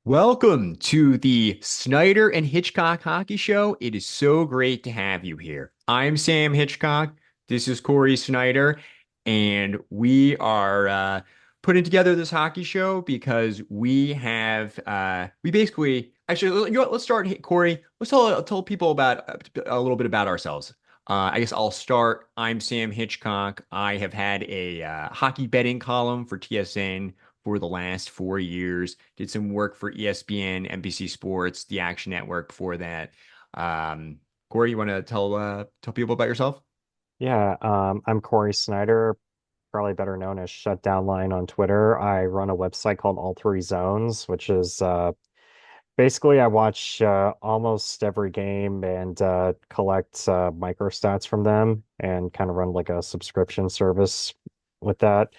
Welcome to the Snyder and Hitchcock Hockey Show. It is so great to have you here. I'm Sam Hitchcock. This is Corey Snyder, and we are putting together this hockey show because we basically actually let's start, Corey. Let's tell people about a little bit about ourselves. I guess I'll start. I'm Sam Hitchcock. I have had a hockey betting column for TSN for the last 4 years. Did some work for ESPN, NBC Sports, the Action Network before that. Um, Corey, you want to tell people about yourself? Yeah, I'm Corey Snyder, probably better known as Shutdown Line on Twitter. I run a website called All Three Zones, which is basically I watch almost every game and collect microstats from them and kind of run like a subscription service with that.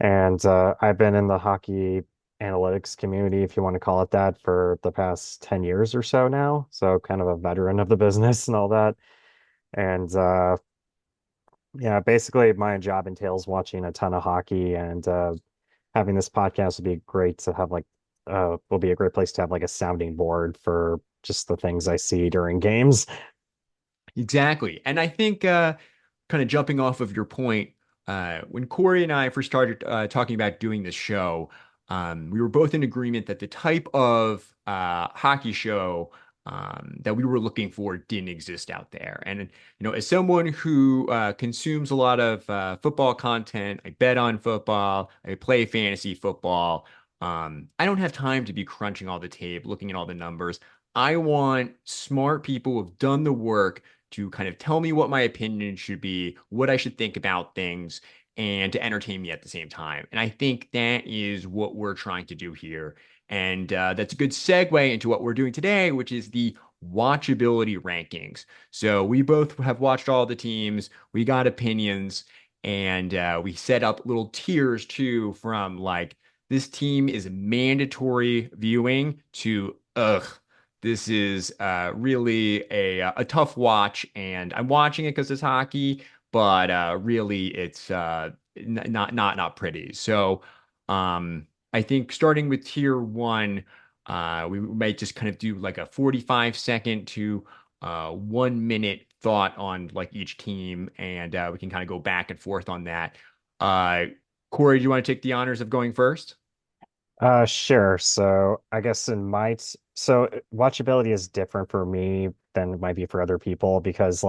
And I've been in the hockey analytics community, if you want to call it that, for the past 10 years or so now. So kind of a veteran of the business and all that. And yeah, basically my job entails watching a ton of hockey and having this podcast would be great to have will be a great place to have like a sounding board for just the things I see during games. Exactly. And I think kind of jumping off of your point, when Corey and I first started talking about doing this show, we were both in agreement that the type of hockey show that we were looking for didn't exist out there. And, as someone who consumes a lot of football content, I bet on football, I play fantasy football. I don't have time to be crunching all the tape, looking at all the numbers. I want smart people who have done the work to kind of tell me what my opinion should be, what I should think about things, and to entertain me at the same time. And I think that is what we're trying to do here. And that's a good segue into what we're doing today, which is the watchability rankings. So we both have watched all the teams, we got opinions, and we set up little tiers too, from like this team is mandatory viewing to ugh, this is really a tough watch, and I'm watching it because it's hockey, but really it's not pretty. So I think starting with tier one, we might just kind of do like a 45-second to 1 minute thought on like each team, and we can kind of go back and forth on that. Uh, Corey, do you want to take the honors of going first? Sure. So I guess watchability is different for me than it might be for other people because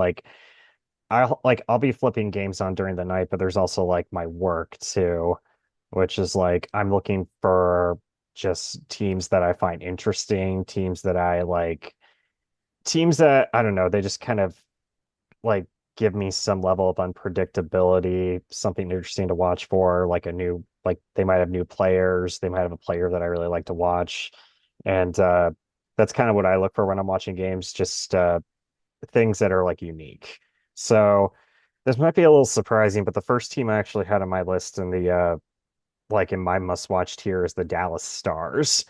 I'll be flipping games on during the night, but there's also like my work too, which is like I'm looking for just teams that I find interesting, teams that I like, teams that I don't know, they just kind of like give me some level of unpredictability, something interesting to watch for, like they might have new players, they might have a player that I really like to watch. And that's kind of what I look for when I'm watching games, just things that are like unique. So this might be a little surprising, but the first team I actually had on my list in the like in my must-watch tier is the Dallas Stars.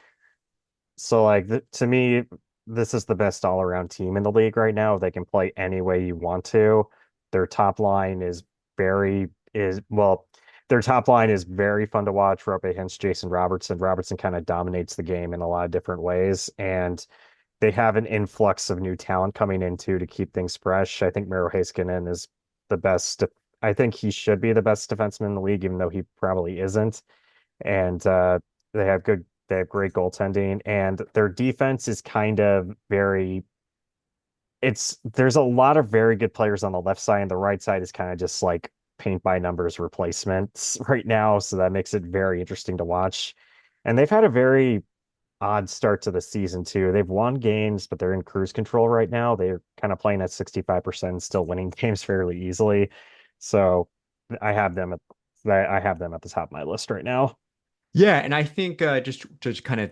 So like to me, this is the best all-around team in the league right now. They can play any way you want to. Their top line is very is well, their top line is very fun to watch. We're up against Jason Robertson. Robertson kind of dominates the game in a lot of different ways, and they have an influx of new talent coming in too to keep things fresh. I think Miro Heiskanen is the best. I think he should be the best defenseman in the league, even though he probably isn't. And they have great goaltending, and their defense is kind of very. There's a lot of very good players on the left side, and the right side is kind of just like paint by numbers replacements right now. So that makes it very interesting to watch. And they've had a very odd start to the season too. They've won games, but they're in cruise control right now. They're kind of playing at 65%, still winning games fairly easily. So I have them at I have them at the top of my list right now. Yeah, and I think just to kind of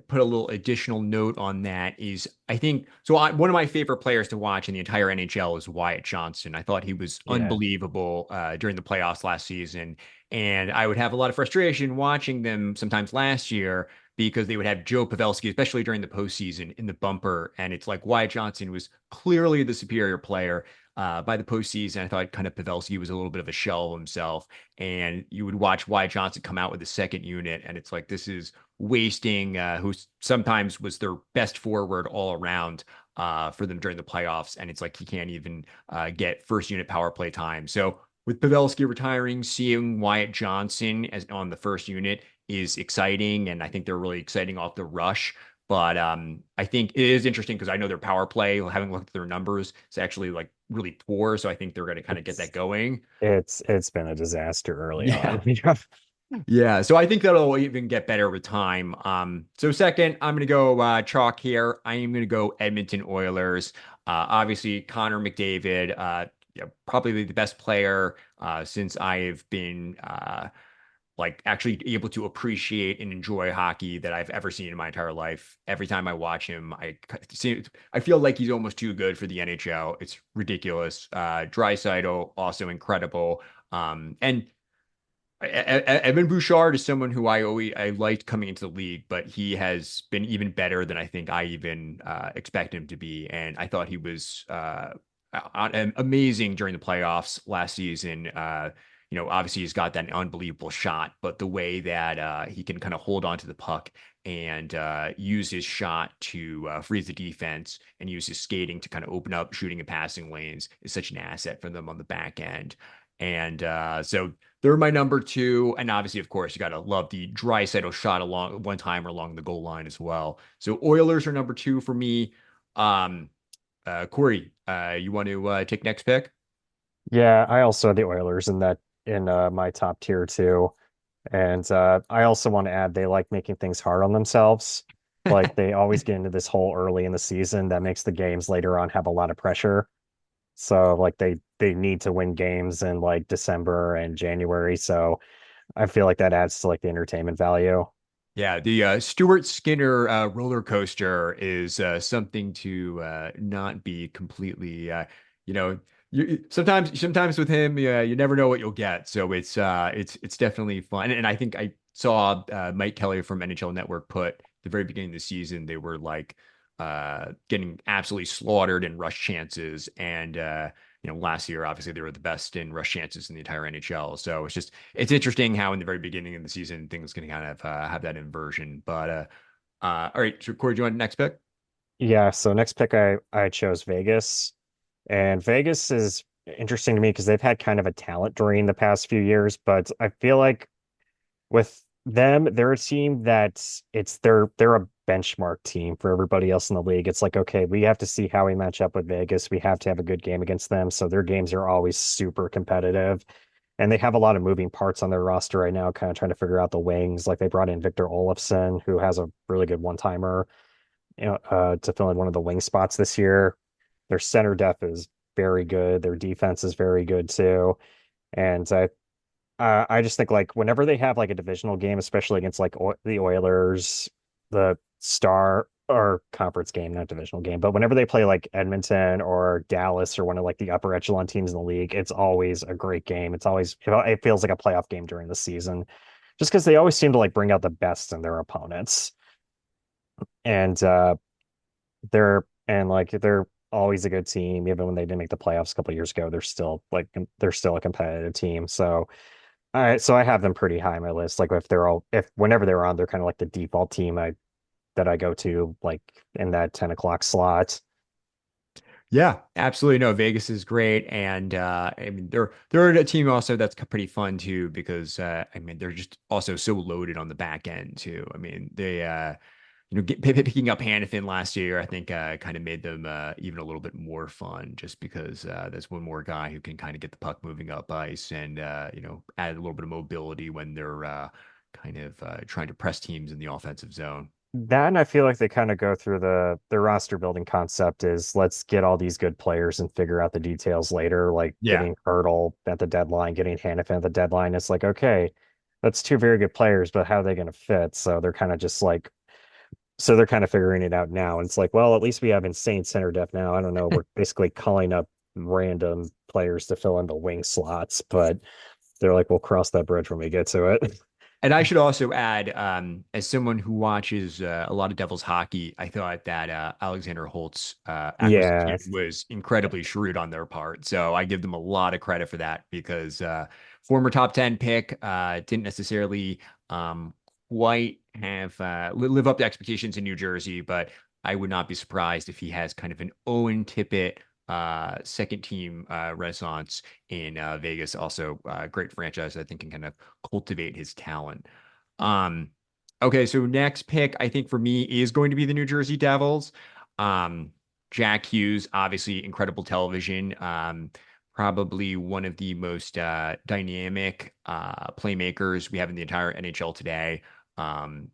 put a little additional note on that is I think so. One of my favorite players to watch in the entire NHL is Wyatt Johnson. I thought he was Yeah. unbelievable during the playoffs last season, and I would have a lot of frustration watching them sometimes last year because they would have Joe Pavelski, especially during the postseason, in the bumper, and it's like Wyatt Johnson was clearly the superior player. By the postseason, I thought kind of Pavelski was a little bit of a shell of himself, and you would watch Wyatt Johnson come out with the second unit, and it's like this is wasting who sometimes was their best forward all around for them during the playoffs. And it's like he can't even get first unit power play time. So with Pavelski retiring, seeing Wyatt Johnson as on the first unit is exciting. And I think they're really exciting off the rush. But I think it is interesting because I know their power play, having looked at their numbers, is actually like really poor. So I think they're going to kind of get It's that going. it's been a disaster early on. Yeah. Yeah, so I think that'll even get better with time. So second, I'm going to go chalk here. I am going to go Edmonton Oilers. Obviously, Connor McDavid, yeah, probably the best player since I've been like actually able to appreciate and enjoy hockey that I've ever seen in my entire life. Every time I watch him, I feel like he's almost too good for the NHL. It's ridiculous. Draisaitl also incredible. And Evan Bouchard is someone who I liked coming into the league, but he has been even better than I think I even expect him to be. And I thought he was amazing during the playoffs last season. Obviously he's got that unbelievable shot, but the way that he can kind of hold on to the puck and use his shot to freeze the defense and use his skating to kind of open up shooting and passing lanes is such an asset for them on the back end. And so they're my number two. And obviously, of course, you got to love the Draisaitl shot along one timer along the goal line as well. So Oilers are number two for me. Um, Corey, you want to take next pick? Yeah, I also had the Oilers in that in my top tier too. And I also want to add they like making things hard on themselves. Like they always get into this hole early in the season that makes the games later on have a lot of pressure. So like they need to win games in like December and January. So I feel like that adds to like the entertainment value. Yeah, the Stuart Skinner roller coaster is something to not be completely, you know, sometimes with him, yeah, you never know what you'll get. So it's definitely fun. And I think I saw Mike Kelly from NHL Network put the very beginning of the season, they were like getting absolutely slaughtered in rush chances, and last year, obviously, they were the best in rush chances in the entire NHL. So it's interesting how in the very beginning of the season things can kind of have that inversion. But all right, so Corey, do you want next pick? Yeah, so next pick I chose Vegas. And Vegas is interesting to me because they've had kind of a talent drain the past few years, but I feel like with them, they're a team that they're a benchmark team for everybody else in the league. It's like, okay, we have to see how we match up with Vegas. We have to have a good game against them. So their games are always super competitive. And they have a lot of moving parts on their roster right now, kind of trying to figure out the wings. Like they brought in Victor Olofsson, who has a really good one-timer, to fill in one of the wing spots this year. Their center depth is very good. Their defense is very good too. And I just think like whenever they have like a divisional game, especially against like the Oilers, the Star or conference game, not divisional game, but whenever they play like Edmonton or Dallas or one of like the upper echelon teams in the league, it's always a great game. It's always it feels like a playoff game during the season, just because they always seem to like bring out the best in their opponents. And they're always a good team. Even when they didn't make the playoffs a couple of years ago, they're still a competitive team. So I have them pretty high on my list. Like if whenever they're on, they're kind of like the default team that I go to like in that 10 o'clock slot. Yeah, absolutely. No, Vegas is great, and I mean they're a team also that's pretty fun too because I mean they're just also so loaded on the back end too. I mean they picking up Hannafin last year, I think kind of made them even a little bit more fun just because there's one more guy who can kind of get the puck moving up ice and add a little bit of mobility when they're kind of trying to press teams in the offensive zone. That and I feel like they kind of go through the roster building concept is let's get all these good players and figure out the details later, like Yeah. getting Hurdle at the deadline, getting Hannafin at the deadline. It's like, okay, that's two very good players, but how are they going to fit? So they're kind of just like so they're kind of figuring it out now. And it's like, well, at least we have insane center depth now. I don't know. We're basically calling up random players to fill in the wing slots, but they're like, we'll cross that bridge when we get to it. And I should also add, as someone who watches a lot of Devils hockey, I thought that Alexander Holt's Yeah. acquisition was incredibly shrewd on their part. So I give them a lot of credit for that because former top 10 pick didn't necessarily quite have live up to expectations in New Jersey, but I would not be surprised if he has kind of an Owen Tippett second team renaissance in Vegas. Also, great franchise I think can kind of cultivate his talent. Um, okay, so next pick I think for me is going to be the New Jersey Devils. Um, Jack Hughes, obviously incredible television. Probably one of the most dynamic playmakers we have in the entire NHL today.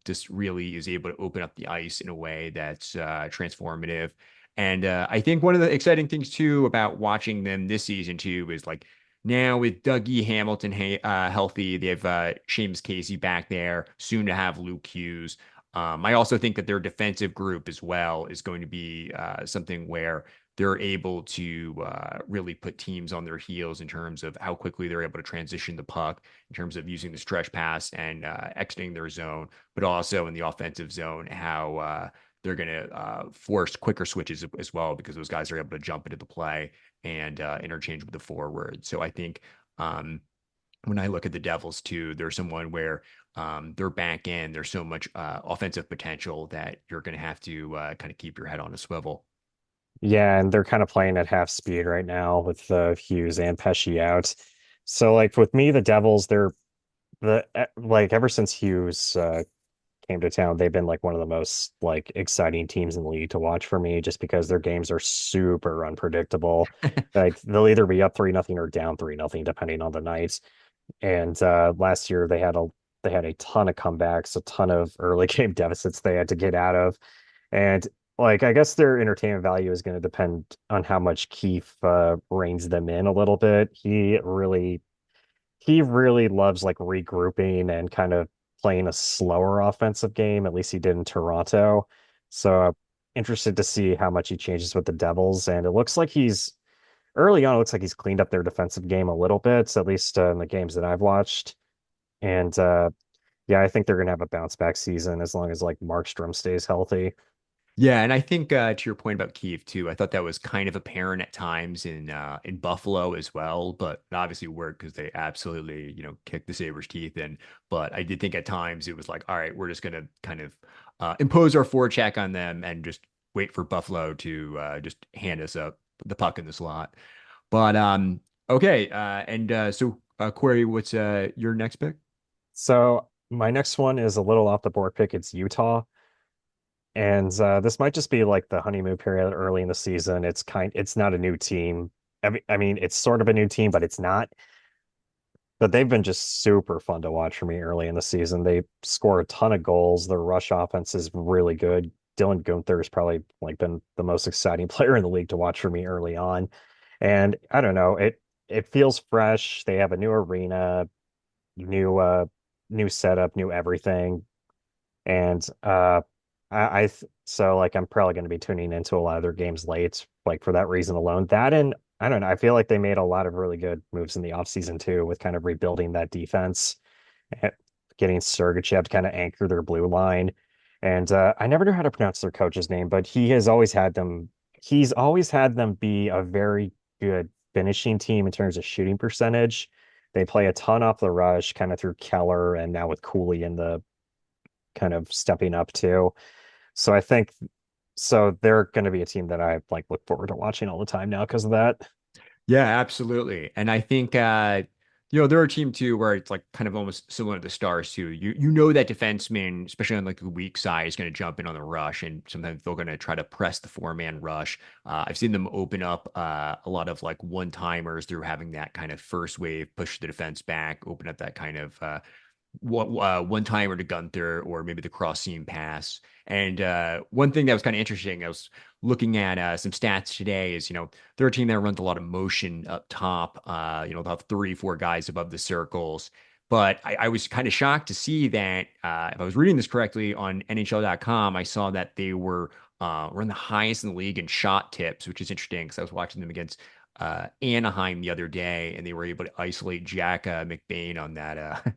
Just really is able to open up the ice in a way that's transformative. And I think one of the exciting things too about watching them this season too is like now with Dougie Hamilton healthy, they have Seamus Casey back there, soon to have Luke Hughes. I also think that their defensive group as well is going to be something where they're able to really put teams on their heels in terms of how quickly they're able to transition the puck, in terms of using the stretch pass and exiting their zone, but also in the offensive zone, how they're going to force quicker switches as well because those guys are able to jump into the play and interchange with the forward. So I think when I look at the Devils too, there's someone where their back end, there's so much offensive potential that you're going to have to kind of keep your head on a swivel. Yeah, and they're kind of playing at half speed right now with Hughes and Pesci out. So like with me, the Devils, they're like ever since Hughes came to town, they've been like one of the most like exciting teams in the league to watch for me, just because their games are super unpredictable. Like they'll either be up 3-0 or down 3-0 depending on the night. And last year they had a ton of comebacks, a ton of early game deficits they had to get out of. And like I guess their entertainment value is going to depend on how much Keefe reins them in a little bit. He really loves like regrouping and kind of playing a slower offensive game. At least he did in Toronto. So interested to see how much he changes with the Devils. And it looks like he's early on. It looks like he's cleaned up their defensive game a little bit, at least in the games that I've watched. And yeah, I think they're gonna have a bounce back season as long as like Markstrom stays healthy. Yeah, and I think to your point about Kiev too, I thought that was kind of apparent at times in Buffalo as well, but it obviously worked because they absolutely, kicked the Sabres' teeth in. But I did think at times it was like, all right, we're just gonna kind of impose our forecheck on them and just wait for Buffalo to just hand us up the puck in the slot. But okay, and so Corey, what's your next pick? So my next one is a little off the board pick. It's Utah. And this might just be like the honeymoon period early in the season. It's not a new team. I mean, it's sort of a new team, but it's not. But they've been just super fun to watch for me early in the season. They score a ton of goals. Their rush offense is really good. Dylan Guenther has probably like been the most exciting player in the league to watch for me early on. And I don't know, it feels fresh. They have a new arena, new new setup, new everything. And so like I'm probably going to be tuning into a lot of their games late, like for that reason alone. That and I don't know, I feel like they made a lot of really good moves in the offseason too, with kind of rebuilding that defense, and getting Sergachev to kind of anchor their blue line. And I never knew how to pronounce their coach's name, but he's always had them be a very good finishing team in terms of shooting percentage. They play a ton off the rush, kind of through Keller and now with Cooley in the kind of stepping up too. So I think they're going to be a team that I like look forward to watching all the time now because of that. Yeah, absolutely. And I think they're a team too where it's like kind of almost similar to the Stars too. You know that defenseman, especially on like the weak side, is going to jump in on the rush, and sometimes they're going to try to press the four-man rush. I've seen them open up a lot of like one-timers through having that kind of first wave push the defense back, open up that kind of one timer to Gunther or maybe the cross seam pass. And one thing that was kind of interesting, I was looking at some stats today, is they're a team that runs a lot of motion up top. They'll have three, four guys above the circles. But I was kind of shocked to see that if I was reading this correctly on NHL.com, I saw that they were in the highest in the league in shot tips, which is interesting because I was watching them against Anaheim the other day, and they were able to isolate Jack McBain on that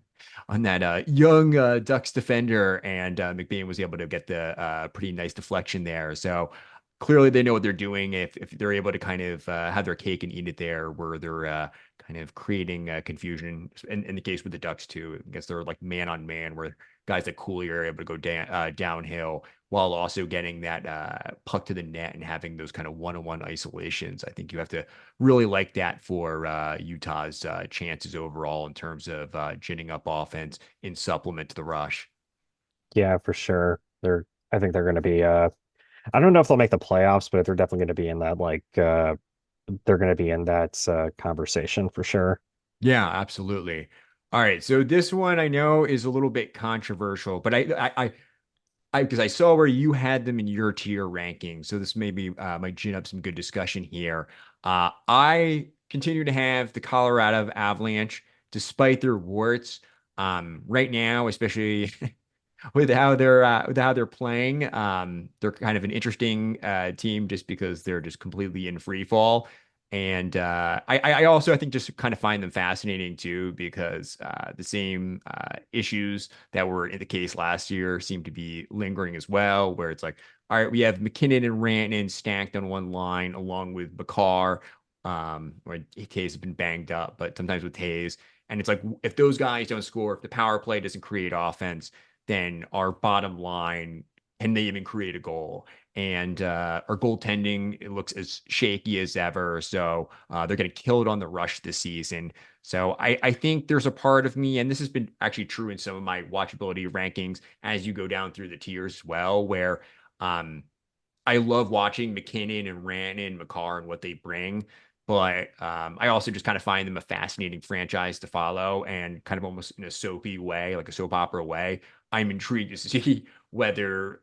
on that young Ducks defender, and McBain was able to get the pretty nice deflection there. So clearly they know what they're doing if they're able to kind of have their cake and eat it there, where they're kind of creating confusion in the case with the Ducks too. I guess they're like man on man, where guys like Cooley are able to go downhill while also getting that puck to the net and having those kind of one-on-one isolations. I think you have to really like that for Utah's chances overall in terms of ginning up offense in supplement to the rush. Yeah, for sure. I think they're going to be I don't know if they'll make the playoffs, but they're definitely going to be in that they're going to be in that conversation for sure. Yeah, absolutely. All right, so this one I know is a little bit controversial, but because I saw where you had them in your tier ranking, so this maybe might gin up some good discussion here. I continue to have the Colorado Avalanche, despite their warts. Right now, especially with how they're playing, they're kind of an interesting team just because they're just completely in free fall. And I also I think just kind of find them fascinating too because the same issues that were in the case last year seem to be lingering as well. Where it's like, all right, we have McKinnon and Rantanen stacked on one line along with Makar, or Hayes has been banged up, but sometimes with Hayes. And it's like if those guys don't score, if the power play doesn't create offense, then our bottom line, can they even create a goal? And our goaltending, it looks as shaky as ever. So they're getting killed on the rush this season. So I think there's a part of me, and this has been actually true in some of my watchability rankings as you go down through the tiers as well, where um, I love watching McKinnon and Rantanen and Makar and what they bring. But I also just kind of find them a fascinating franchise to follow and kind of almost in a soapy way, like a soap opera way. I'm intrigued to see whether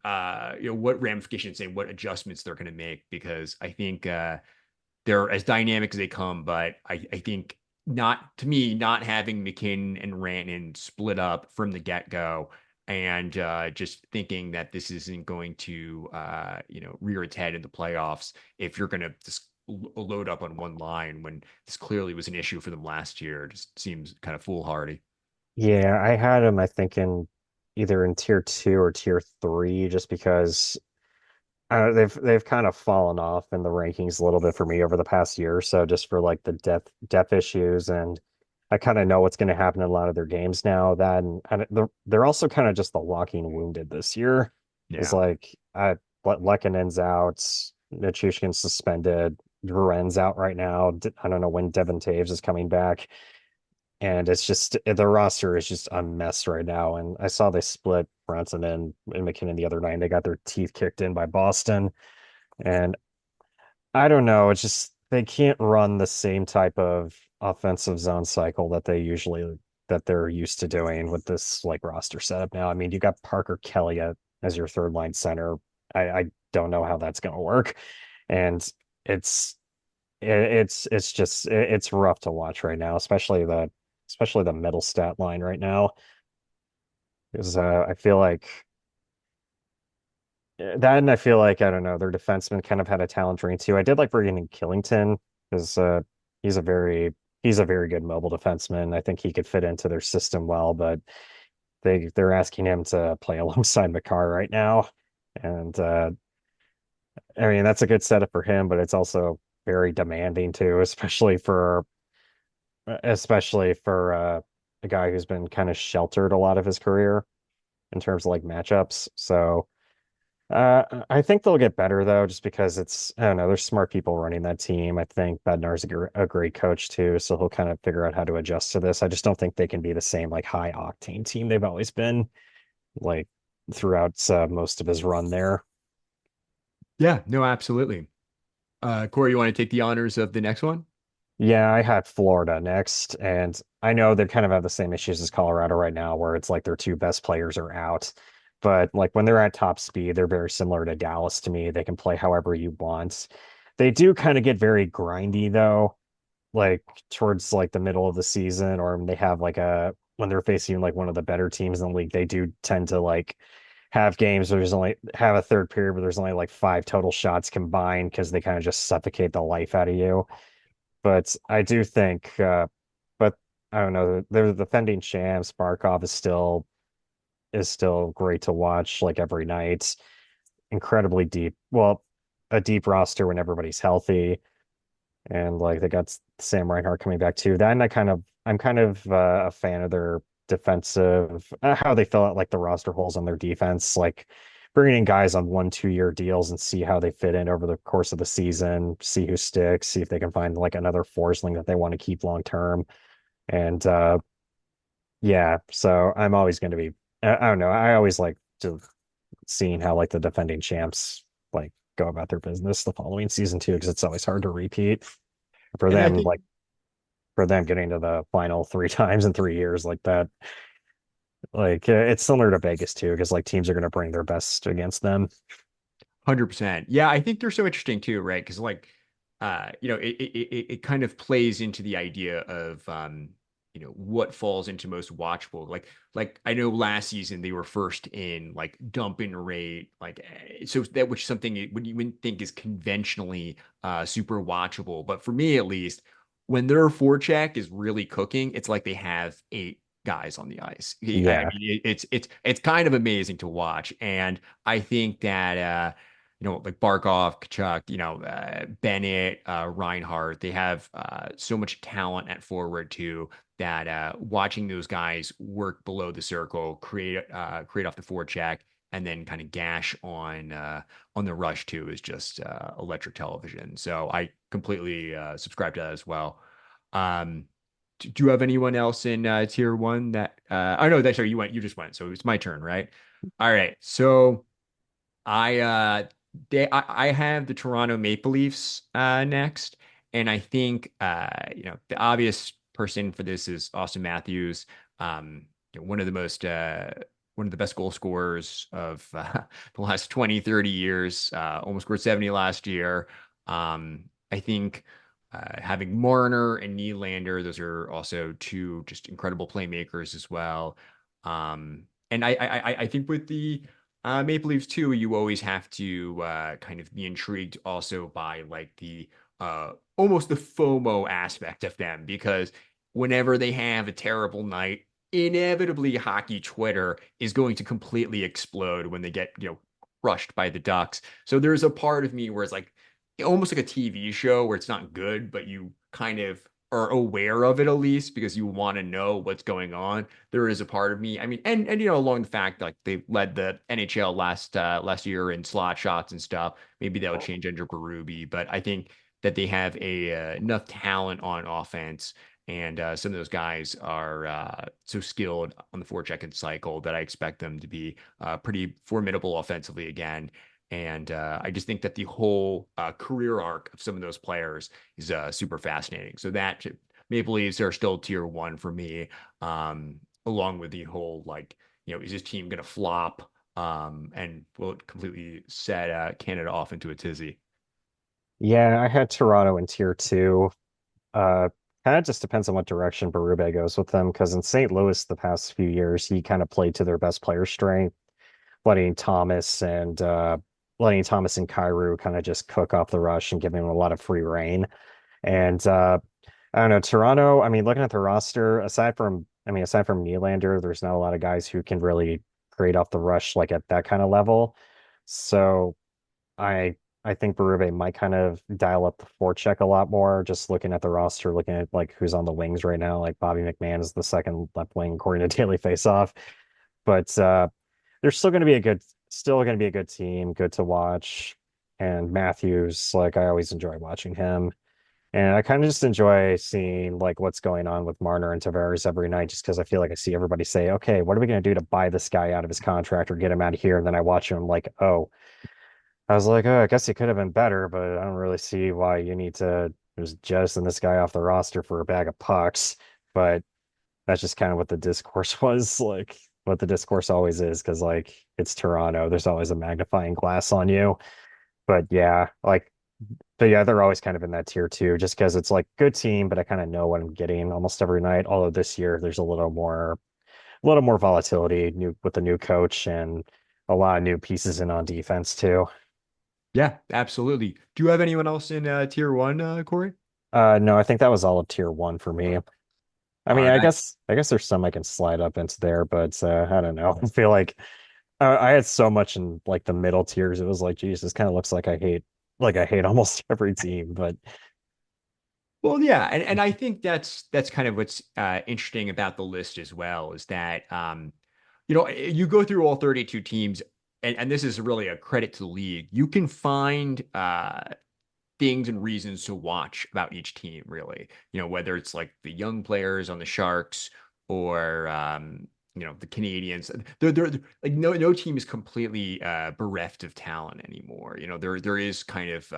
what ramifications and what adjustments they're going to make because I think they're as dynamic as they come. But I think not to me, not having McKinnon and Rantanen split up from the get-go and just thinking that this isn't going to rear its head in the playoffs if you're going to just load up on one line when this clearly was an issue for them last year. It just seems kind of foolhardy. Yeah, I had them, I think, in either in tier two or tier three, just because they've kind of fallen off in the rankings a little bit for me over the past year or so, just for like the depth issues, and I kind of know what's going to happen in a lot of their games now. That and they're also kind of just the walking wounded this year. Is Yeah. like Lekkonen's out, Nichushkin's suspended, Duren's out right now. I don't know when Devin Taves is coming back. And it's just the roster is just a mess right now. And I saw they split Brunson and McKinnon the other night, and they got their teeth kicked in by Boston. And I don't know, it's just they can't run the same type of offensive zone cycle that they're used to doing with this like roster setup now. I mean, you got Parker Kelly as your third line center. I don't know how that's going to work, and it's it's just it's rough to watch right now, especially the middle stat line right now. Because I feel like that, and I feel like I don't know, their defenseman kind of had a talent drain too. I did like bringing in Killington because he's a very he's a very good mobile defenseman. I think he could fit into their system well, but they're asking him to play alongside Makar right now, and I mean that's a good setup for him, but it's also very demanding too, especially for a guy who's been kind of sheltered a lot of his career in terms of like matchups. So I think they'll get better though, just because it's I don't know, there's smart people running that team. I think Bednar's a great coach too, so he'll kind of figure out how to adjust to this. I just don't think they can be the same like high octane team they've always been like throughout most of his run there. Yeah, no, absolutely. Corey, you want to take the honors of the next one? Yeah, I had Florida next, and I know they kind of have the same issues as Colorado right now, where it's like their two best players are out. But like when they're at top speed, they're very similar to Dallas to me. They can play however you want. They do kind of get very grindy though, like towards like the middle of the season, or they have like when they're facing like one of the better teams in the league, they do tend to like have games where there's only have a third period where there's only like five total shots combined because they kind of just suffocate the life out of you. But I do think, but I don't know, they're the defending champs. Barkov is still great to watch like every night. Incredibly deep. Well, a deep roster when everybody's healthy, and like they got Sam Reinhart coming back too. Then I'm kind of a fan of their defensive, how they fill out like the roster holes on their defense, like bringing in guys on 1, 2 year deals and see how they fit in over the course of the season, see who sticks, see if they can find like another Forsling that they want to keep long term. And yeah, so I'm always going to be, I don't know, I always like to seeing how like the defending champs like go about their business the following season too, because it's always hard to repeat for And I them, think like for them getting to the final 3 times in 3 years like that. Like it's similar to Vegas too, because like teams are going to bring their best against them. 100%. Yeah, I think they're so interesting too, right? Because it kind of plays into the idea of what falls into most watchable. Like I know last season they were first in like dump in rate, so that which something you wouldn't think is conventionally super watchable. But for me at least, when their forecheck is really cooking, it's like they have eight guys on the ice. I Yeah. mean, it's kind of amazing to watch, and I think that like Barkov, Kachuk, Bennett, Reinhardt, they have so much talent at forward too that watching those guys work below the circle, create off the forecheck, and then kind of gash on the rush too is just electric television. So I completely subscribe to that as well. Um, do you have anyone else in tier one that oh no, that's sorry, you just went, so it's my turn, right? All right. So I have the Toronto Maple Leafs next, and I think the obvious person for this is Austin Matthews, one of the most one of the best goal scorers of the last 20, 30 years. Almost scored 70 last year. I think having Marner and Nylander, those are also two just incredible playmakers as well. And I think with the Maple Leafs too, you always have to kind of be intrigued also by like the almost the FOMO aspect of them because whenever they have a terrible night, inevitably hockey Twitter is going to completely explode when they get, crushed by the Ducks. So there's a part of me where it's like almost like a TV show where it's not good, but you kind of are aware of it at least because you want to know what's going on. There is a part of me. I mean, and along the fact like they led the NHL last year in slot shots and stuff. Maybe that would change under Berube, but I think that they have enough talent on offense. And some of those guys are so skilled on the forecheck and cycle that I expect them to be pretty formidable offensively again. And I just think that the whole career arc of some of those players is super fascinating. So that Maple Leafs are still tier one for me, along with the whole like, is this team going to flop? And will it completely set Canada off into a tizzy? Yeah, I had Toronto in tier two. Uh, Kind of just depends on what direction Berube goes with them. Because in St. Louis the past few years, he kind of played to their best player strength, letting Thomas and Kyrou kind of just cook off the rush and giving him a lot of free reign. And I don't know, Toronto, I mean, looking at the roster, aside from Nylander, there's not a lot of guys who can really create off the rush like at that kind of level. So I think Berube might kind of dial up the forecheck a lot more, just looking at the roster, looking at like who's on the wings right now. Like Bobby McMahon is the second left wing according to Daily Faceoff. But they're still gonna be a good team, good to watch. And Matthews, like I always enjoy watching him. And I kind of just enjoy seeing like what's going on with Marner and Tavares every night, just because I feel like I see everybody say, okay, what are we gonna do to buy this guy out of his contract or get him out of here? And then I watch him like, oh, I was like, oh, I guess it could have been better, but I don't really see why you need to just jettison this guy off the roster for a bag of pucks. But that's just kind of what the discourse was, like what the discourse always is, because like it's Toronto, there's always a magnifying glass on you. But yeah, like But yeah, they're always kind of in that tier two, just because it's like good team, but I kind of know what I'm getting almost every night. Although this year there's a little more volatility new with the new coach and a lot of new pieces in on defense too. Yeah, absolutely. Do you have anyone else in tier one, Corey? No, I think that was all of tier one for me. I mean, All right. I guess there's some I can slide up into there, but I don't know. I feel like I had so much in like the middle tiers. It was like, geez, this kind of looks like I hate almost every team. But Well, yeah, and I think that's kind of what's interesting about the list as well is that you go through all 32 teams, and this is really a credit to the league. You can find things and reasons to watch about each team, really. Whether it's like the young players on the Sharks or the Canadians. They're like no team is completely bereft of talent anymore. There is kind of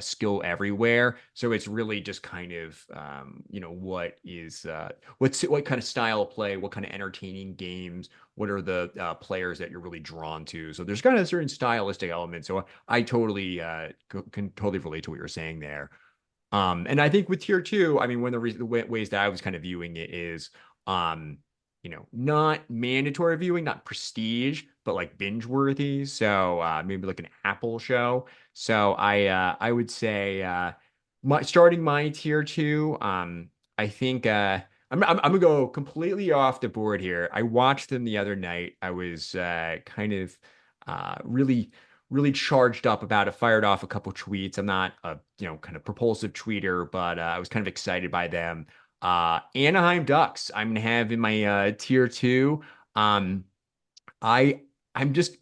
skill everywhere. So it's really just kind of what kind of style of play, what kind of entertaining games, what are the players that you're really drawn to. So there's kind of a certain stylistic element. So I totally can totally relate to what you're saying there. And I think with tier two, I mean, one of the ways that I was kind of viewing it is, not mandatory viewing, not prestige, but like binge worthy. So maybe like an Apple show. So I would say starting my tier two. I think I'm gonna go completely off the board here. I watched them the other night. I was kind of really really charged up about it, fired off a couple tweets. I'm not a, kind of propulsive tweeter, but I was kind of excited by them. Anaheim Ducks, I'm gonna have in my tier two. Um, I I'm just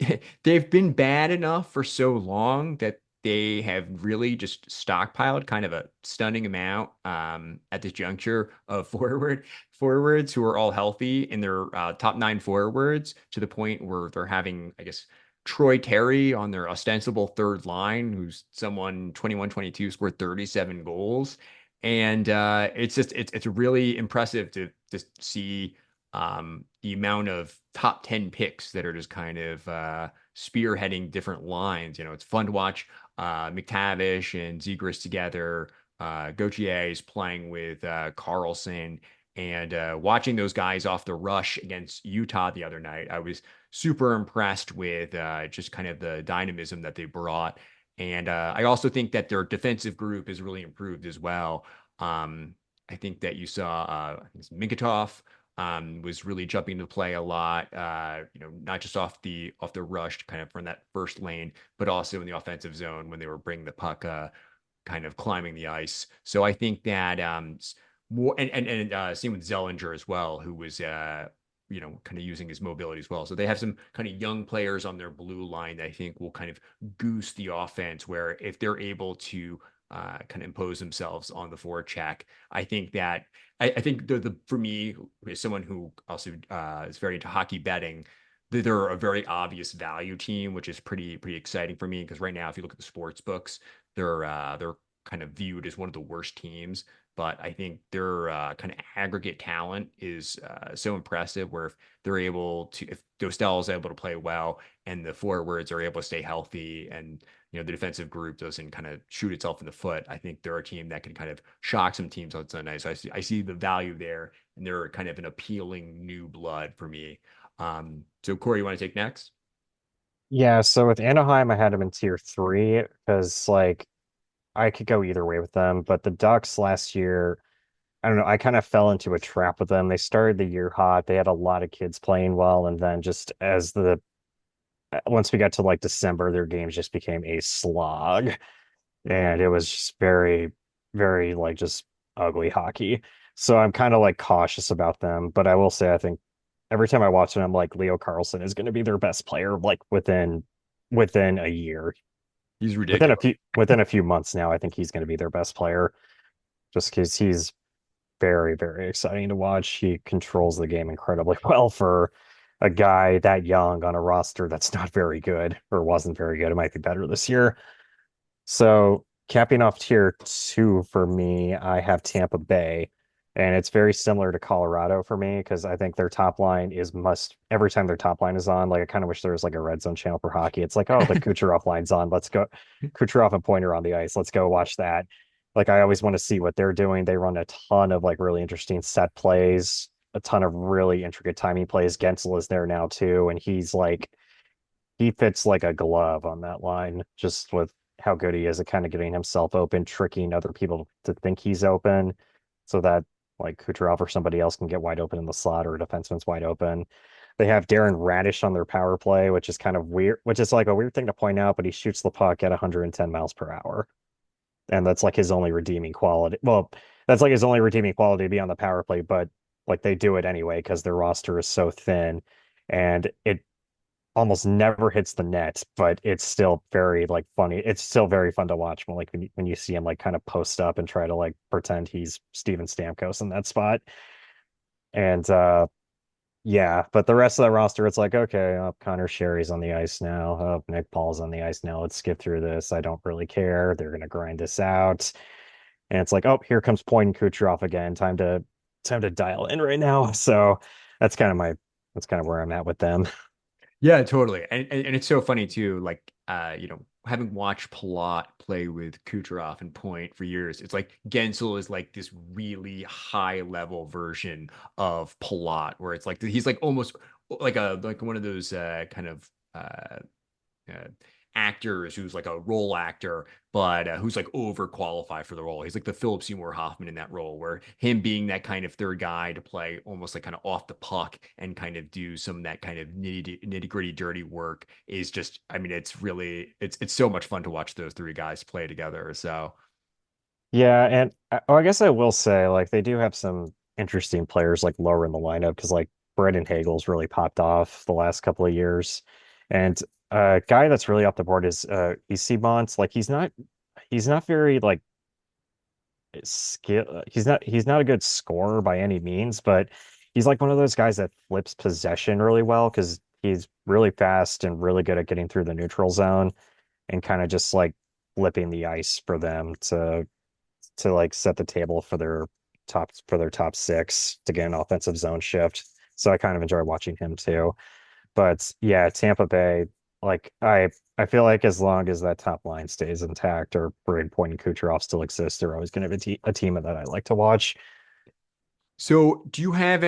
they've been bad enough for so long that they have really just stockpiled kind of a stunning amount at this juncture of forwards who are all healthy in their top nine forwards to the point where they're having, I guess, Troy Terry on their ostensible third line, who's someone 21-22 scored 37 goals. And it's really impressive to see the amount of top 10 picks that are just kind of spearheading different lines. It's fun to watch McTavish and Zegras together. Gauthier is playing with Carlson and watching those guys off the rush against Utah the other night. I was super impressed with just kind of the dynamism that they brought. And I also think that their defensive group has really improved as well. I think that you saw Minkatov was really jumping into play a lot. Not just off the rush, kind of from that first lane, but also in the offensive zone when they were bringing the puck, kind of climbing the ice. So I think that more and same with Zellinger as well, who was kind of using his mobility as well. So they have some kind of young players on their blue line that I think will kind of goose the offense. Where if they're able to kind of impose themselves on the forecheck, I think that I think the for me, as someone who also is very into hockey betting, they're a very obvious value team, which is pretty exciting for me because right now, if you look at the sports books, they're kind of viewed as one of the worst teams. But I think their kind of aggregate talent is so impressive. Where if they're able to, if Dostal is able to play well, and the forwards are able to stay healthy, and the defensive group doesn't kind of shoot itself in the foot, I think they're a team that can kind of shock some teams on Sunday. So I see the value there, and they're kind of an appealing new blood for me. So Corey, you want to take next? yeah, so with Anaheim, I had them in tier three because like I could go either way with them. But the Ducks last year, I don't know, I kind of fell into a trap with them. They started the year hot. They had a lot of kids playing well, and then just as the once we got to like December, their games just became a slog. And it was just very, very like just ugly hockey. So I'm kind of like cautious about them, but I will say I think every time I watch them, I'm like Leo Carlson is going to be their best player like within a year. He's ridiculous. Within a few months now, I think he's going to be their best player just because he's very, very exciting to watch. He controls the game incredibly well for a guy that young on a roster that's not very good or wasn't very good. It might be better this year. So capping off tier two for me, I have Tampa Bay. And it's very similar to Colorado for me because I think their top line is must every time their top line is on. Like I kind of wish there was like a red zone channel for hockey. It's like, oh, the Kucherov line's on. Let's go. Kucherov and Pointer on the ice. Let's go watch that. Like I always want to see what they're doing. They run a ton of like really interesting set plays, a ton of really intricate timing plays. Gensel is there now too, and he fits like a glove on that line, just with how good he is at kind of getting himself open, tricking other people to think he's open, so that like Kucherov or somebody else can get wide open in the slot or a defenseman's wide open. They have Darren Radish on their power play, which is kind of weird, which is like a weird thing to point out, but he shoots the puck at 110 miles per hour. And that's like his only redeeming quality. Well, that's like his only redeeming quality to be on the power play, but like they do it anyway because their roster is so thin and it almost never hits the net, but it's still very like funny. It's still very fun to watch when you see him like kind of post up and try to like pretend he's Steven Stamkos in that spot. And yeah, but the rest of the roster, it's like, okay, Connor Sherry's on the ice now. Nick Paul's on the ice now. Let's skip through this. I don't really care. They're gonna grind this out. And it's like, oh, here comes Point and Kucherov again. Time to dial in right now. So that's kind of my that's kind of where I'm at with them. Yeah, totally. And it's so funny too, like having watched Palat play with Kucherov and Point for years, it's like Gensel is like this really high level version of Palat, where it's like he's like almost like one of those kind of uh, actors who's like a role actor, but who's like overqualified for the role. He's like the Philip Seymour Hoffman in that role, where him being that kind of third guy to play almost like kind of off the puck and kind of do some of that kind of nitty gritty dirty work is just, I mean, it's really it's so much fun to watch those three guys play together. So Yeah, and I guess I will say like they do have some interesting players like lower in the lineup because like Brendan Hagel's really popped off the last couple of years, and a guy that's really off the board is Easy. Like he's not very like skill. He's not a good scorer by any means, but he's like one of those guys that flips possession really well because he's really fast and really good at getting through the neutral zone and kind of just like flipping the ice for them to like set the table for their top six to get an offensive zone shift. So I kind of enjoy watching him too. But yeah, Tampa Bay, like I feel like as long as that top line stays intact or Braden Point and Kucherov still exist, they're always going to be a team that I like to watch. so do you have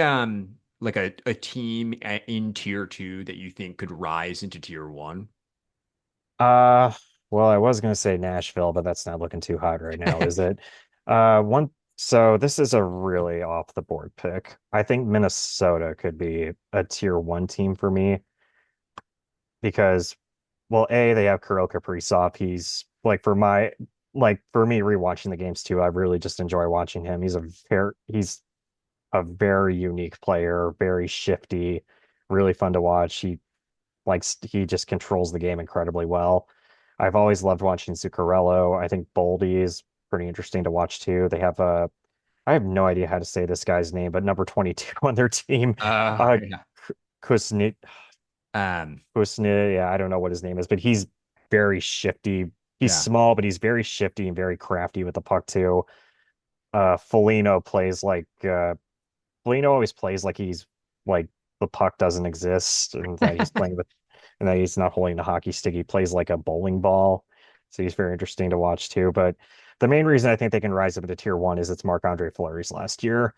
like a team in tier two that you think could rise into tier one? Uh, well, I was going to say Nashville, but that's not looking too hot right now, is it? So this is a really off the board pick. I think Minnesota could be a tier one team for me because, well, A, they have Kirill Kaprizov. He's like for me rewatching the games too, I really just enjoy watching him. He's a very unique player, very shifty, really fun to watch. He just controls the game incredibly well. I've always loved watching Zuccarello. I think Boldy is pretty interesting to watch too. I have no idea how to say this guy's name, but number 22 on their team, uh, Yeah. Kusnit, Um, Kusnit, yeah, I don't know what his name is, but he's very shifty. He's yeah. small, but he's very shifty and very crafty with the puck too. Foligno plays like Foligno always plays like he's like the puck doesn't exist and that he's not holding a hockey stick. He plays like a bowling ball. So he's very interesting to watch too. But the main reason I think they can rise up into tier one is it's Marc-Andre Fleury's last year.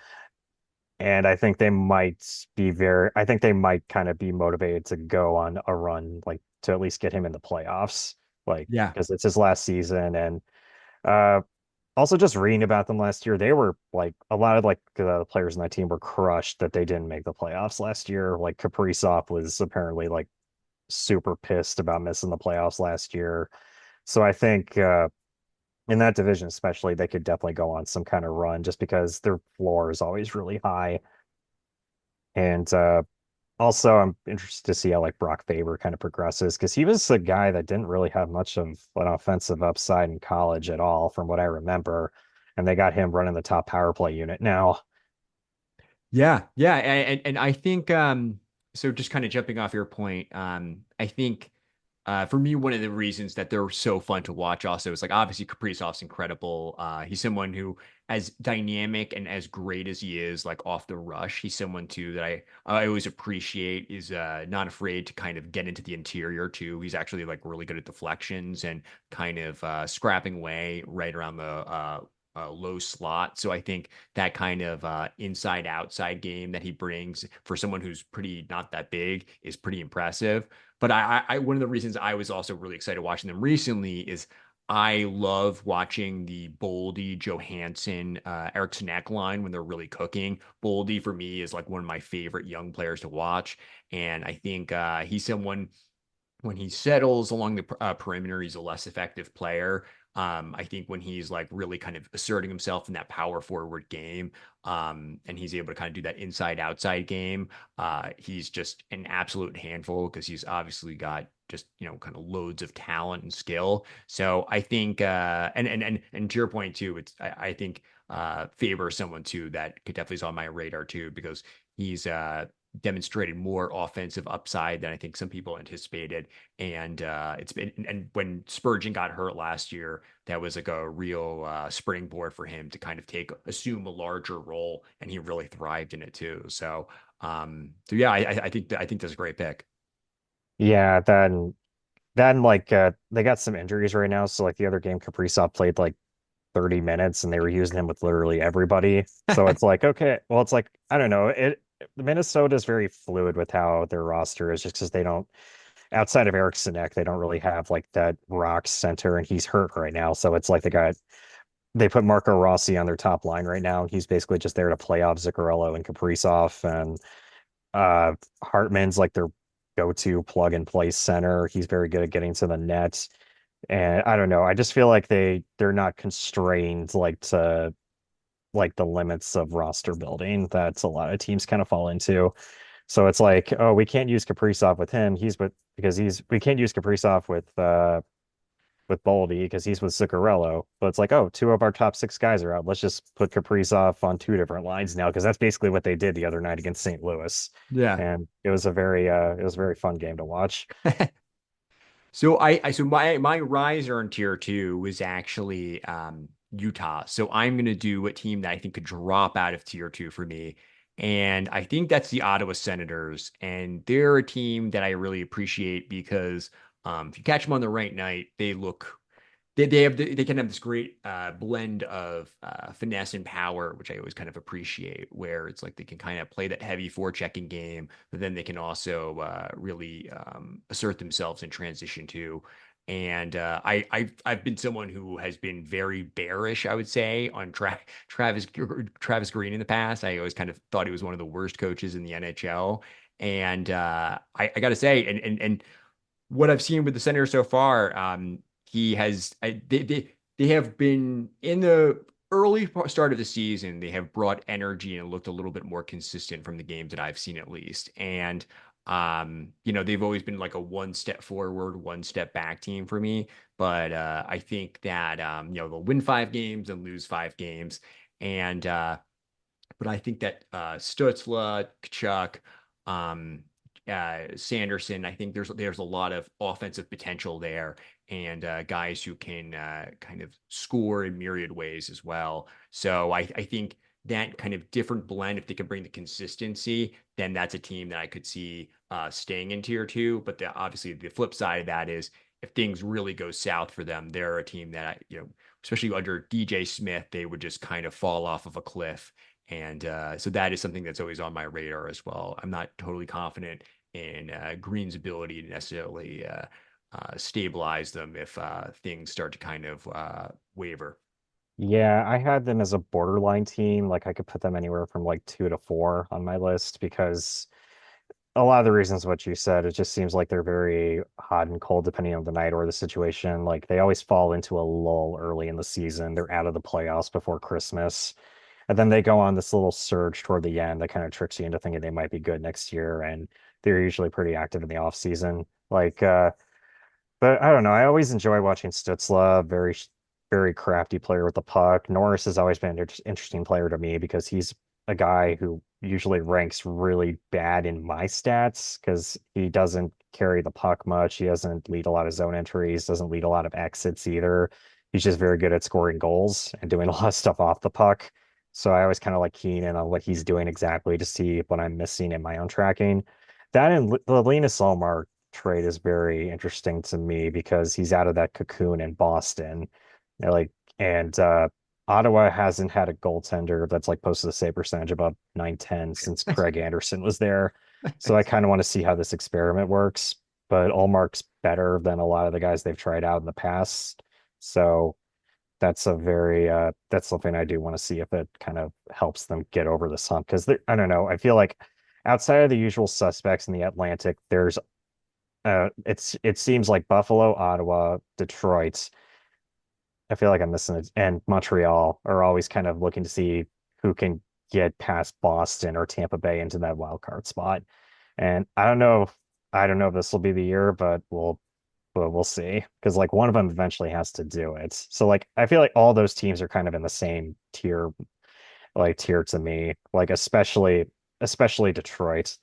And I think they might kind of be motivated to go on a run, like to at least get him in the playoffs, like Yeah. because it's his last season. And uh, also just reading about them last year, they were like a lot of like the players in that team were crushed that they didn't make the playoffs last year. Like Kaprizov was apparently like super pissed about missing the playoffs last year. So I think in that division, especially, they could definitely go on some kind of run just because their floor is always really high. And also, I'm interested to see how like Brock Faber kind of progresses because he was a guy that didn't really have much of an offensive upside in college at all, from what I remember. And they got him running the top power play unit now. Yeah, yeah, and I think so just kind of jumping off your point, I think For me, one of the reasons that they're so fun to watch also is like obviously Kaprizov's incredible. He's someone who, as dynamic and as great as he is, like off the rush, he's someone too that I always appreciate is not afraid to kind of get into the interior too. He's actually like really good at deflections and kind of scrapping away right around the low slot. So I think that kind of inside outside game that he brings for someone who's pretty not that big is pretty impressive. But one of the reasons I was also really excited watching them recently is I love watching the Boldy, Johansson, Eriksson Ek line when they're really cooking. Boldy for me is like one of my favorite young players to watch, and I think he's someone when he settles along the perimeter, he's a less effective player. I think when he's like really kind of asserting himself in that power forward game, and he's able to kind of do that inside outside game, he's just an absolute handful because he's obviously got just kind of loads of talent and skill. So I think, and to your point too, I think Faber is someone too that could definitely is on my radar too because he's demonstrated more offensive upside than I think some people anticipated. And it's been, and when Spurgeon got hurt last year, that was like a real springboard for him to kind of assume a larger role, and he really thrived in it too. So yeah, I think that's a great pick. Yeah, then like they got some injuries right now. So like the other game, Kaprizov played like 30 minutes and they were using him with literally everybody. So it's like, okay, well, it's like, I don't know. Minnesota is very fluid with how their roster is just because they don't, outside of Eriksson Ek, they don't really have like that rock center and he's hurt right now. So it's like they put Marco Rossi on their top line right now. He's basically just there to play off Zuccarello and Kaprizov, and Hartman's like their go-to plug and play center. He's very good at getting to the net. And I don't know. I just feel like they're not constrained like to like the limits of roster building that's a lot of teams kind of fall into. So it's like, oh, we can't use Kaprizov with him. He's with because he's we can't use Kaprizov with Boldy because he's with Zuccarello. But it's like, oh, two of our top six guys are out. Let's just put Kaprizov on two different lines now because that's basically what they did the other night against St. Louis. Yeah. And it was a very fun game to watch. So so my riser in tier two was actually Utah. So I'm gonna do a team that I think could drop out of tier two for me. And I think that's the Ottawa Senators. And they're a team that I really appreciate because if you catch them on the right night, they can have this great blend of finesse and power, which I always kind of appreciate, where it's like they can kind of play that heavy forechecking game, but then they can also really assert themselves in transition too. And I've been someone who has been very bearish, I would say, on Travis Green in the past. I always kind of thought he was one of the worst coaches in the NHL. And I got to say, and what I've seen with the Senators so far, he has they have been in the start of the season. They have brought energy and looked a little bit more consistent from the games that I've seen at least. And they've always been like a one step forward, one step back team for me. But I think that they'll win 5 games and lose 5 games, and but I think that Stutzla, Kachuk, um, Sanderson, I think there's a lot of offensive potential there, and guys who can kind of score in myriad ways as well. So I think that kind of different blend, if they can bring the consistency, then that's a team that I could see staying in tier two. But obviously the flip side of that is if things really go south for them, they're a team that especially under DJ Smith, they would just kind of fall off of a cliff. And so that is something that's always on my radar as well. I'm not totally confident in Green's ability to necessarily stabilize them if things start to kind of waver. Yeah, I had them as a borderline team. Like I could put them anywhere from like 2 to 4 on my list because a lot of the reasons what you said, it just seems like they're very hot and cold depending on the night or the situation. Like they always fall into a lull early in the season. They're out of the playoffs before Christmas. And then they go on this little surge toward the end that kind of tricks you into thinking they might be good next year. And they're usually pretty active in the off season. But I don't know. I always enjoy watching Stutzla, very crafty player with the puck. Norris has always been an interesting player to me because he's a guy who usually ranks really bad in my stats because he doesn't carry the puck much. He doesn't lead a lot of zone entries, doesn't lead a lot of exits either. He's just very good at scoring goals and doing a lot of stuff off the puck. So I always kind of like keying in on what he's doing exactly to see what I'm missing in my own tracking. That and the Linus Ullmark trade is very interesting to me because he's out of that cocoon in Boston. They're like, and Ottawa hasn't had a goaltender that's like posted a save percentage above 910 since Craig Anderson was there. So I kind of want to see how this experiment works. But Allmark's better than a lot of the guys they've tried out in the past. So that's a very that's something I do want to see if it kind of helps them get over this hump. Because I don't know, I feel like outside of the usual suspects in the Atlantic, there's it seems like Buffalo, Ottawa, Detroit. I feel like I'm missing it. And Montreal are always kind of looking to see who can get past Boston or Tampa Bay into that wild card spot. And I don't know if this will be the year, but we'll see. Because like one of them eventually has to do it. So like I feel like all those teams are kind of in the same tier to me. Like especially Detroit.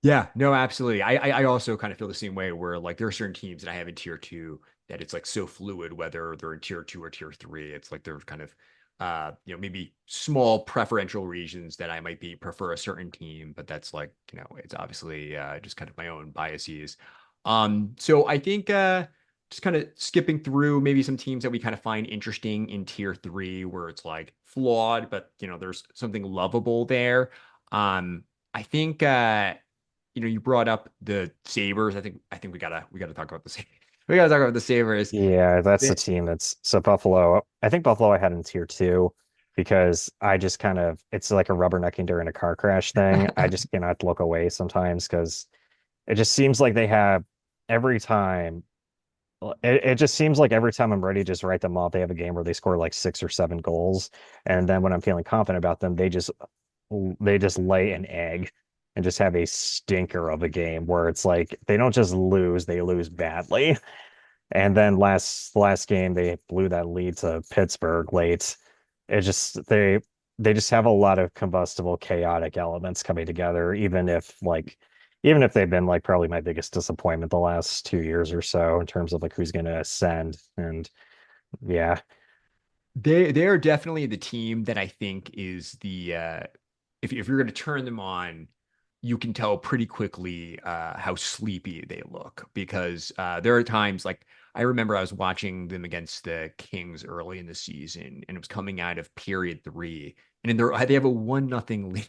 Yeah, no, absolutely. I also kind of feel the same way where like there are certain teams that I have in tier two that it's like so fluid whether they're in tier two or tier three. It's like they're kind of maybe small preferential regions that I might be prefer a certain team, but that's like, it's obviously just kind of my own biases. So I think just kind of skipping through maybe some teams that we kind of find interesting in tier three where it's like flawed, but there's something lovable there. I think you brought up the Sabres. I think we gotta talk about the we gotta talk about the Sabres. Yeah, that's the They- team that's so Buffalo. I think Buffalo I had in tier two because I just kind of it's like a rubbernecking during a car crash thing. I just cannot look away sometimes because it just seems like they have every time. It just seems like every time I'm ready to just write them off, they have a game where they score like 6 or 7 goals, and then when I'm feeling confident about them, they just lay an egg and just have a stinker of a game where it's like they don't just lose, they lose badly. And then last game they blew that lead to Pittsburgh late. It just they just have a lot of combustible chaotic elements coming together, even if they've been like probably my biggest disappointment the last 2 years or so in terms of like who's gonna ascend. And yeah, they are definitely the team that I think is the if you're going to turn them on, you can tell pretty quickly how sleepy they look because there are times like I remember I was watching them against the Kings early in the season and it was coming out of period three and they have a 1-0 lead.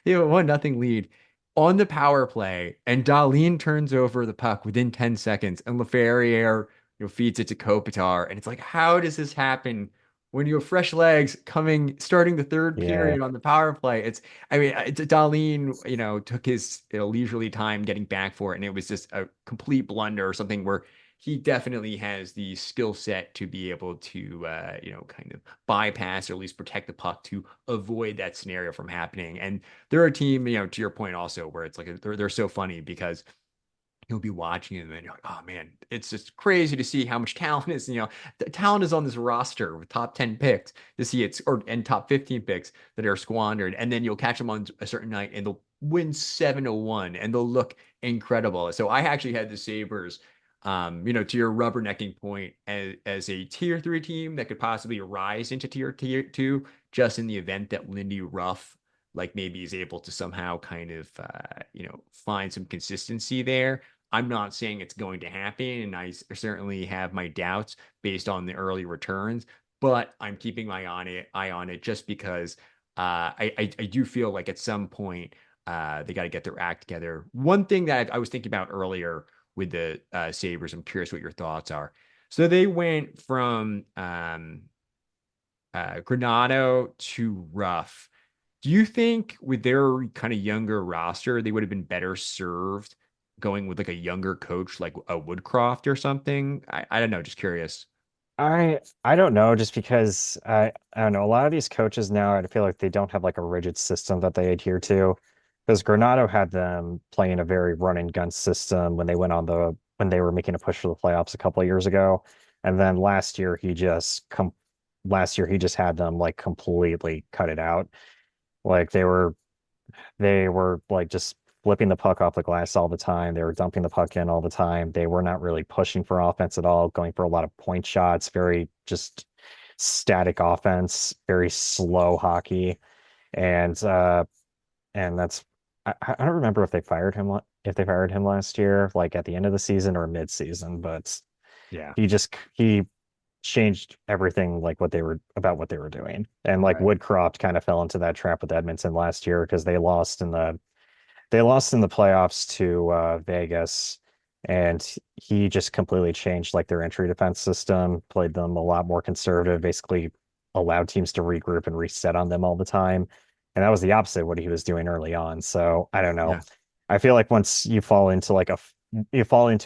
They have a 1-0 lead on the power play and Darlene turns over the puck within 10 seconds and LaFerriere feeds it to Kopitar and it's like how does this happen when you have fresh legs coming starting the third yeah. period on the power play? I mean, Darlene, took his leisurely time getting back for it, and it was just a complete blunder or something where he definitely has the skill set to be able to, kind of bypass or at least protect the puck to avoid that scenario from happening. And they're a team, to your point also, where it's like they're so funny because you'll be watching them and you're like, oh man, it's just crazy to see how much talent is. The talent is on this roster with top 10 picks to see it's and top 15 picks that are squandered. And then you'll catch them on a certain night and they'll win 7-1 and they'll look incredible. So I actually had the Sabres, to your rubbernecking point as a tier three team that could possibly rise into tier two, just in the event that Lindy Ruff like maybe is able to somehow kind of find some consistency there. I'm not saying it's going to happen, and I certainly have my doubts based on the early returns, but I'm keeping my eye on it just because I do feel like at some point they got to get their act together. One thing that I was thinking about earlier with the Sabres, I'm curious what your thoughts are. So they went from Granado to Ruff. Do you think with their kind of younger roster, they would have been better served going with like a younger coach like a Woodcroft or something? I don't know, just curious. I don't know, just because I don't know, a lot of these coaches now I feel like they don't have like a rigid system that they adhere to. Because Granado had them playing a very run and gun system when they were making a push for the playoffs a couple of years ago. And then last year he just had them like completely cut it out. Like they were like just flipping the puck off the glass all the time. They were dumping the puck in all the time. They were not really pushing for offense at all, going for a lot of point shots, very just static offense, very slow hockey. And that's I don't remember if they fired him last year, like at the end of the season or mid-season, but Yeah. he changed everything like what they were doing. And like Right. Woodcroft kind of fell into that trap with Edmonton last year because they lost in the playoffs to Vegas, and he just completely changed like their entry defense system, played them a lot more conservative, basically allowed teams to regroup and reset on them all the time. And that was the opposite of what he was doing early on. So I don't know. Yeah. I feel like once you fall into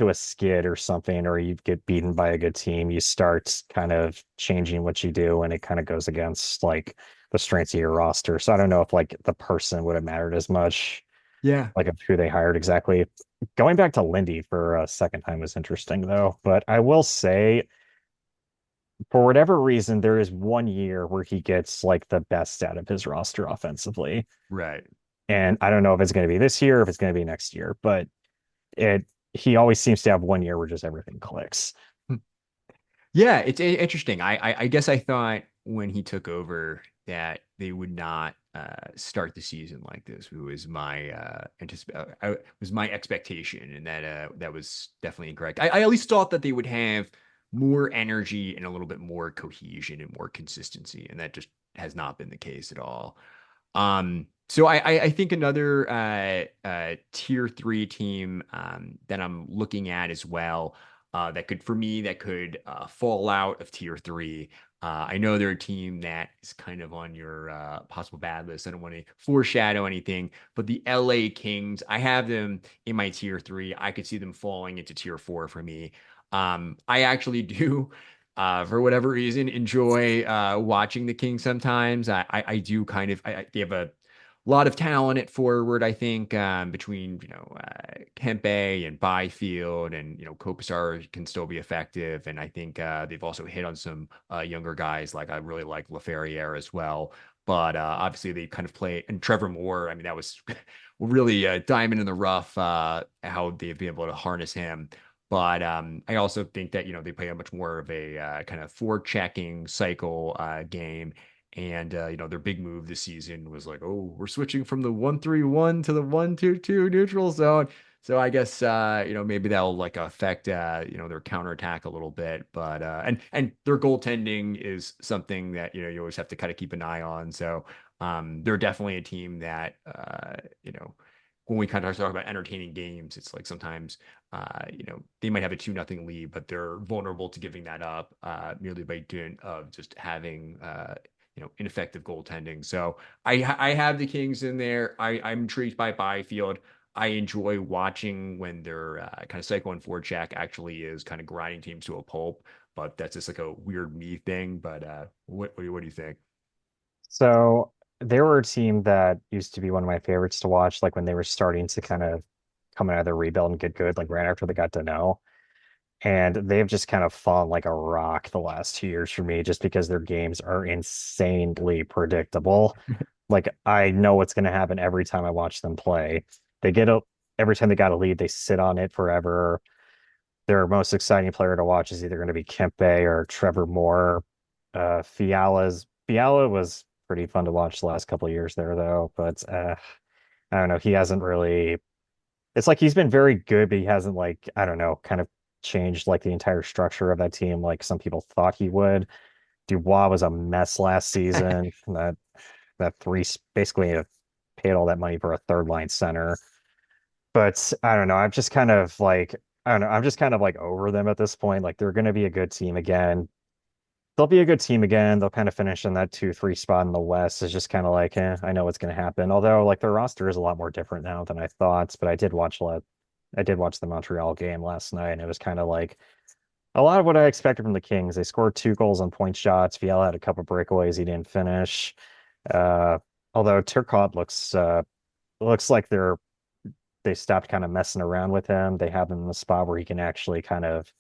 a skid or something, or you get beaten by a good team, you start kind of changing what you do, and it kind of goes against like the strengths of your roster. So I don't know if like the person would have mattered as much Yeah. like of who they hired exactly. Going back to Lindy for a second time was interesting though, but I will say for whatever reason, there is one year where he gets like the best out of his roster offensively. Right. And I don't know if it's going to be this year or if it's going to be next year, but it he always seems to have one year where just everything clicks. Yeah, it's interesting. I guess I thought when he took over that they would not start the season like this. It was my was my expectation, and that was definitely incorrect. I at least thought that they would have more energy and a little bit more cohesion and more consistency, and that just has not been the case at all. So I think another tier three team that I'm looking at as well that could for me that could fall out of tier three. I know they're a team that is kind of on your possible bad list. I don't want to foreshadow anything, but the LA Kings, I have them in my tier three. I could see them falling into tier four for me. I actually do for whatever reason, enjoy watching the Kings sometimes. I do kind of, they have a lot of talent at forward, I think, between, Kempe and Byfield and, Kopitar can still be effective. And I think they've also hit on some younger guys, like I really like LaFerriere as well. But obviously they kind of play, and Trevor Moore, I mean, that was really a diamond in the rough, how they've been able to harness him. But I also think that, they play a much more of a kind of forechecking cycle game. And their big move this season was like, oh, we're switching from the 1-3-1 to the 1-2-2 neutral zone. So I guess maybe that'll like affect their counterattack a little bit. But and their goaltending is something that you always have to kind of keep an eye on. So they're definitely a team that when we kind of talk about entertaining games, it's like sometimes they might have a 2-0 lead, but they're vulnerable to giving that up merely by dint of just having ineffective goaltending. So I have the Kings in there. I'm intrigued by Byfield. I enjoy watching when their kind of cycle and forecheck actually is kind of grinding teams to a pulp, but that's just like a weird me thing. But what do you think? So they were a team that used to be one of my favorites to watch, like when they were starting to kind of come out of their rebuild and get good, like right after they got to know. And they've just kind of fallen like a rock the last 2 years for me, just because their games are insanely predictable. Like I know what's going to happen every time I watch them play. They get a Every time they got a lead, they sit on it forever. Their most exciting player to watch is either going to be Kempe or Trevor Moore. Fiala was pretty fun to watch the last couple of years there, though. But I don't know. He hasn't really. It's like he's been very good, but he hasn't like I don't know, kind of changed like the entire structure of that team, like some people thought he would. Dubois was a mess last season. That three basically paid all that money for a third line center. But I don't know. I'm just kind of like I don't know. I'm just kind of like over them at this point. Like they're going to be a good team again. They'll be a good team again. They'll kind of finish in that 2-3 spot in the West. It's just kind of like, I know what's going to happen. Although like their roster is a lot more different now than I thought. But I did watch the Montreal game last night, and it was kind of like a lot of what I expected from the Kings. They scored 2 goals on point shots. Fiala had a couple breakaways he didn't finish. Uh, Although Turcotte looks like they stopped kind of messing around with him. They have him in the spot where he can actually kind of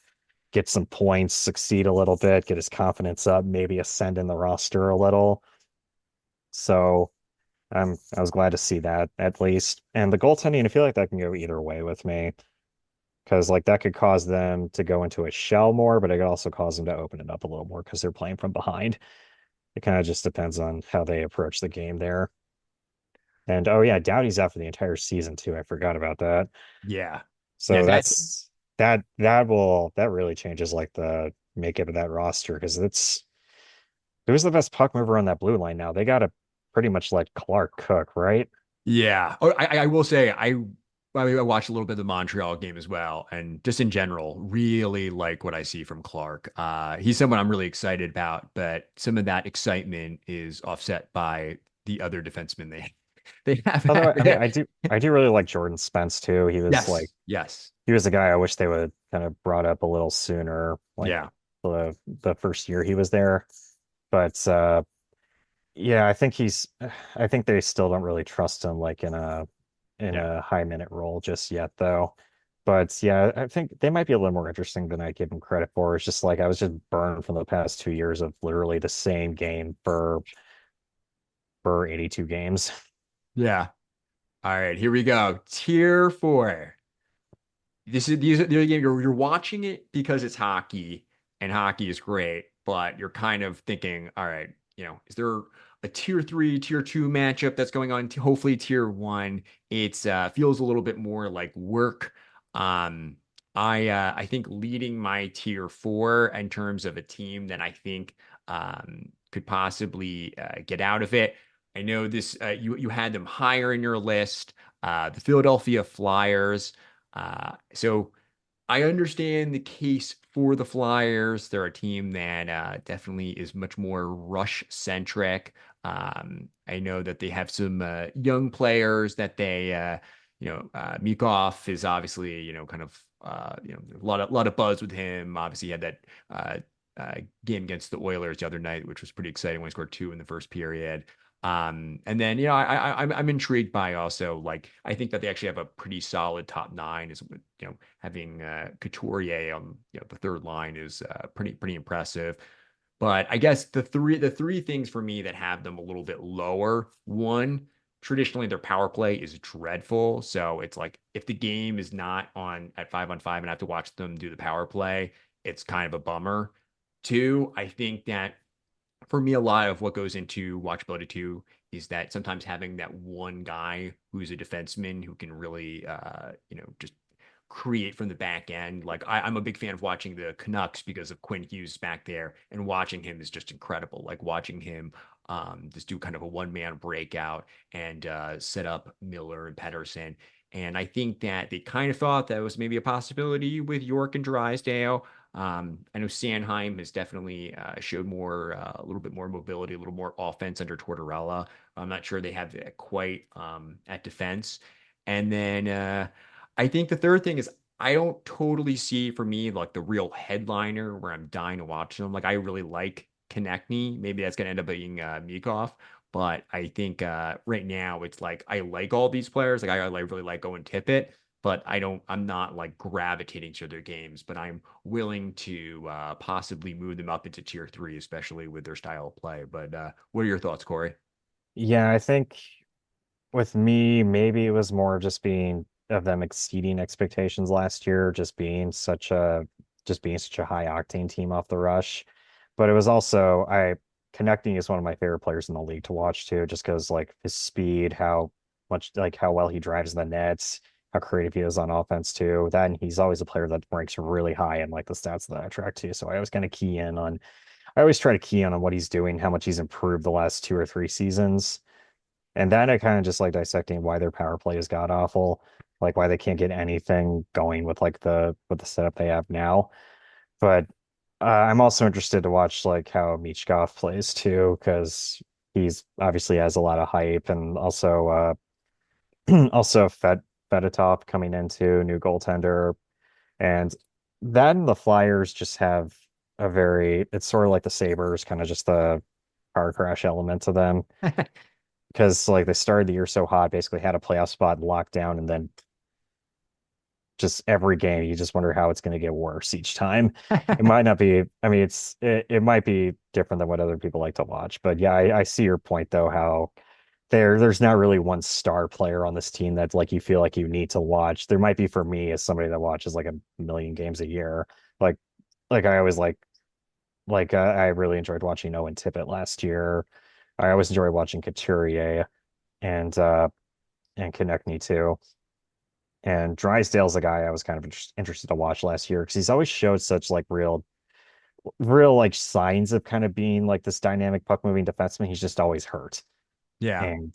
get some points, succeed a little bit, get his confidence up, maybe ascend in the roster a little. So I was glad to see that at least. And the goaltending, I feel like that can go either way with me because like that could cause them to go into a shell more, but it could also cause them to open it up a little more because they're playing from behind. It kind of just depends on how they approach the game there. And oh yeah, Doughty's out for the entire season too. I forgot about that. Yeah. Yeah, So that really changes like the makeup of that roster because it's who's the best puck mover on that blue line now? They got to pretty much let Clark cook, right? yeah. Oh, I will say I watched a little bit of the Montreal game as well, and just in general, really like what I see from Clark. He's someone I'm really excited about, but some of that excitement is offset by the other defensemen they Although have. I mean I do really like Jordan Spence too. Yes, yes, He was a guy I wish they would kind of brought up a little sooner, like yeah, the first year he was there. But yeah, I think they still don't really trust him like in yeah. a high minute role just yet though. But yeah, I think they might be a little more interesting than I give them credit for. It's just like I was just burned from the past 2 years of literally the same game for 82 games. Yeah. All right, here we go. Tier four. These are the game you're watching it because it's hockey and hockey is great, but you're kind of thinking, all right, is there a tier three, tier two matchup that's going on? Hopefully tier one. It's feels a little bit more like work. Um, I think leading my tier four in terms of a team that I think could possibly get out of it. I know this you had them higher in your list. The Philadelphia Flyers. So I understand the case for the Flyers. They're a team that definitely is much more rush centric. I know that they have some young players that Mikov is obviously, kind of, a lot of buzz with him. Obviously, he had that uh, uh, game against the Oilers the other night, which was pretty exciting when he scored two in the first period. And then, I'm intrigued by also like I think that they actually have a pretty solid top nine. Is having Couturier on the third line is pretty impressive. But I guess the three things for me that have them a little bit lower. One, traditionally their power play is dreadful. So it's like if the game is not on at 5-on-5 and I have to watch them do the power play, it's kind of a bummer. Two, I think that for me, a lot of what goes into watchability too is that sometimes having that one guy who's a defenseman who can really, just create from the back end. Like I'm a big fan of watching the Canucks because of Quinn Hughes back there, and watching him is just incredible. Like watching him just do kind of a one-man breakout and set up Miller and Pedersen. And I think that they kind of thought that was maybe a possibility with York and Drysdale. I know Sanheim has definitely showed a little bit more mobility, a little more offense under Tortorella. I'm not sure they have it quite at defense. And then I think the third thing is I don't totally see for me like the real headliner where I'm dying to watch them. Like I really like Konechny. Maybe that's gonna end up being Mikov. But I think right now it's like I like all these players. Like I really like Owen Tippett, but I'm not like gravitating to their games, but I'm willing to possibly move them up into tier three, especially with their style of play. But what are your thoughts, Corey? Yeah, I think with me, maybe it was more of just being of them exceeding expectations last year, just being such a high octane team off the rush. But it was also I connecting is one of my favorite players in the league to watch too, just because like his speed, how much like how well he drives the nets, how creative he is on offense too. Then he's always a player that ranks really high in like the stats that I track too. So I always kind of key in on I always try to key in on what he's doing, how much he's improved the last 2 or 3 seasons. And then I kind of just like dissecting why their power play is god awful, like why they can't get anything going with like the setup they have now. But I'm also interested to watch like how Michkov plays too, because he's obviously has a lot of hype and also also Fedotov coming into new goaltender. And then the Flyers just have a very it's sort of like the Sabres, kind of just the car crash element to them because like they started the year so hot, basically had a playoff spot locked down, and then just every game you just wonder how it's going to get worse each time. It might not be. I mean, it might be different than what other people like to watch, but yeah, I see your point though. How there's not really one star player on this team that like you feel like you need to watch. There might be for me as somebody that watches like a million games a year. Like I always I really enjoyed watching Owen Tippett last year. I always enjoy watching Couturier and Konechny too. And Drysdale's a guy I was kind of interested to watch last year because he's always showed such like real like signs of kind of being like this dynamic puck moving defenseman. He's just always hurt. Yeah. And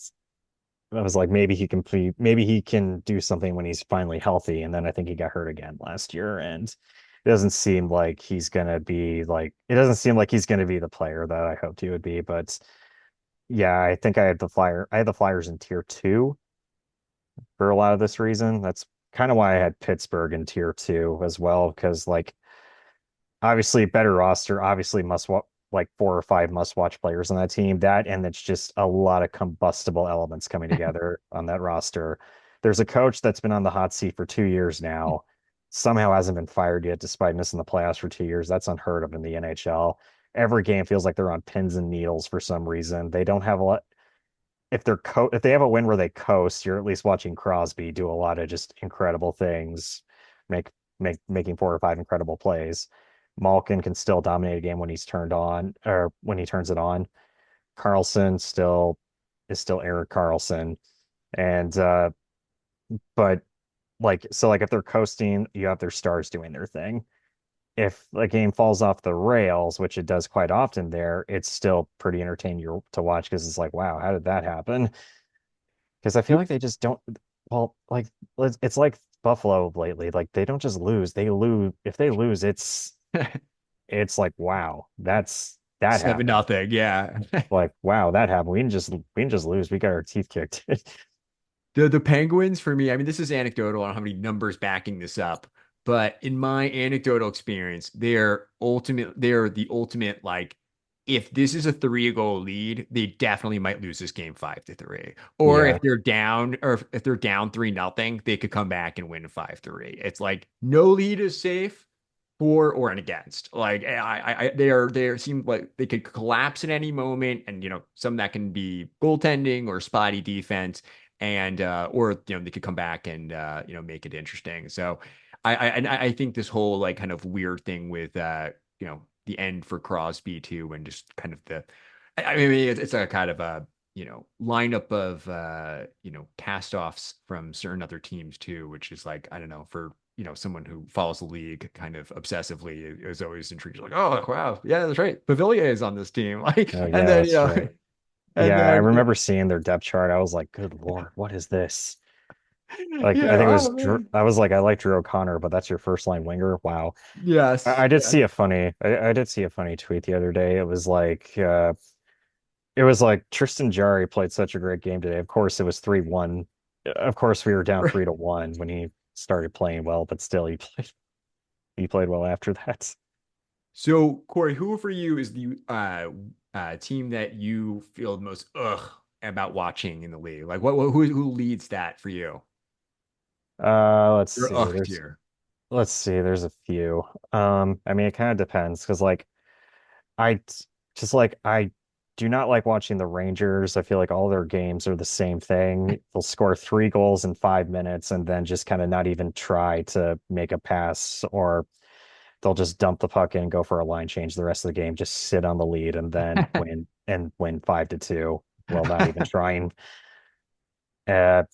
I was like, maybe he can do something when he's finally healthy. And then I think he got hurt again last year. And it doesn't seem like he's gonna be the player that I hoped he would be. But yeah, I think I had the Flyers in tier 2 for a lot of this reason. That's kind of why I had Pittsburgh in tier 2 as well, because like obviously better roster, obviously like 4 or 5 must-watch players on that team. That and it's just a lot of combustible elements coming together on that roster. There's a coach that's been on the hot seat for 2 years now, somehow hasn't been fired yet, despite missing the playoffs for 2 years. That's unheard of in the NHL. Every game feels like they're on pins and needles for some reason. They don't have a lot. If they have a win where they coast, you're at least watching Crosby do a lot of just incredible things, make making 4 or 5 incredible plays. Malkin can still dominate a game when he's turned on or when he turns it on. Carlson still is still Eric Carlson. And but like if they're coasting, you have their stars doing their thing. If the game falls off the rails, which it does quite often there, it's still pretty entertaining to watch because it's like, wow, how did that happen? Because I feel like they just don't. Well, like it's like Buffalo lately. Like they don't just lose; they lose. If they lose, it's like wow, that 7 happened. nothing. Yeah. Like wow, that happened. We didn't just lose. We got our teeth kicked. The Penguins for me, I mean, this is anecdotal. I don't have any numbers backing this up, but in my anecdotal experience, they're the ultimate like if this is a 3-goal lead, they definitely might lose this game 5-3. Or Yeah, if they're down, or if they're down 3-0, they could come back and win 5-3. It's like no lead is safe for or and against. Like they seem like they could collapse at any moment, and some of that can be goaltending or spotty defense and or they could come back and make it interesting. So I think this whole like kind of weird thing with the end for Crosby too, and just kind of I mean it's a kind of a lineup of cast-offs from certain other teams too, which is like I don't know for someone who follows the league kind of obsessively is always intrigued like oh wow yeah that's right Pavilier is on this team like oh and yeah, then that's right. and Yeah, I then remember seeing their depth chart. I was like, good Lord, what is this? Like I yeah think it was oh Drew, man I was like, I like Drew O'Connor, but that's your first line winger. Wow. yes I did yes see a funny I did see a funny tweet the other day. It was like Tristan Jarry played such a great game today. Of course, it was 3-1. Of course, we were down 3-1 when he started playing well, but still he played well after that. So, Corey, who for you is the team that you feel the most ugh about watching in the league? Like, who leads that for you? Let's Your see. ugh There's tier. let's see. There's a few. I mean, it kind of depends because I I do not like watching the Rangers. I feel like all their games are the same thing. They'll score 3 goals in 5 minutes and then just kind of not even try to make a pass, or they'll just dump the puck in and go for a line change the rest of the game, just sit on the lead and then win 5-2 while not even trying. Uh,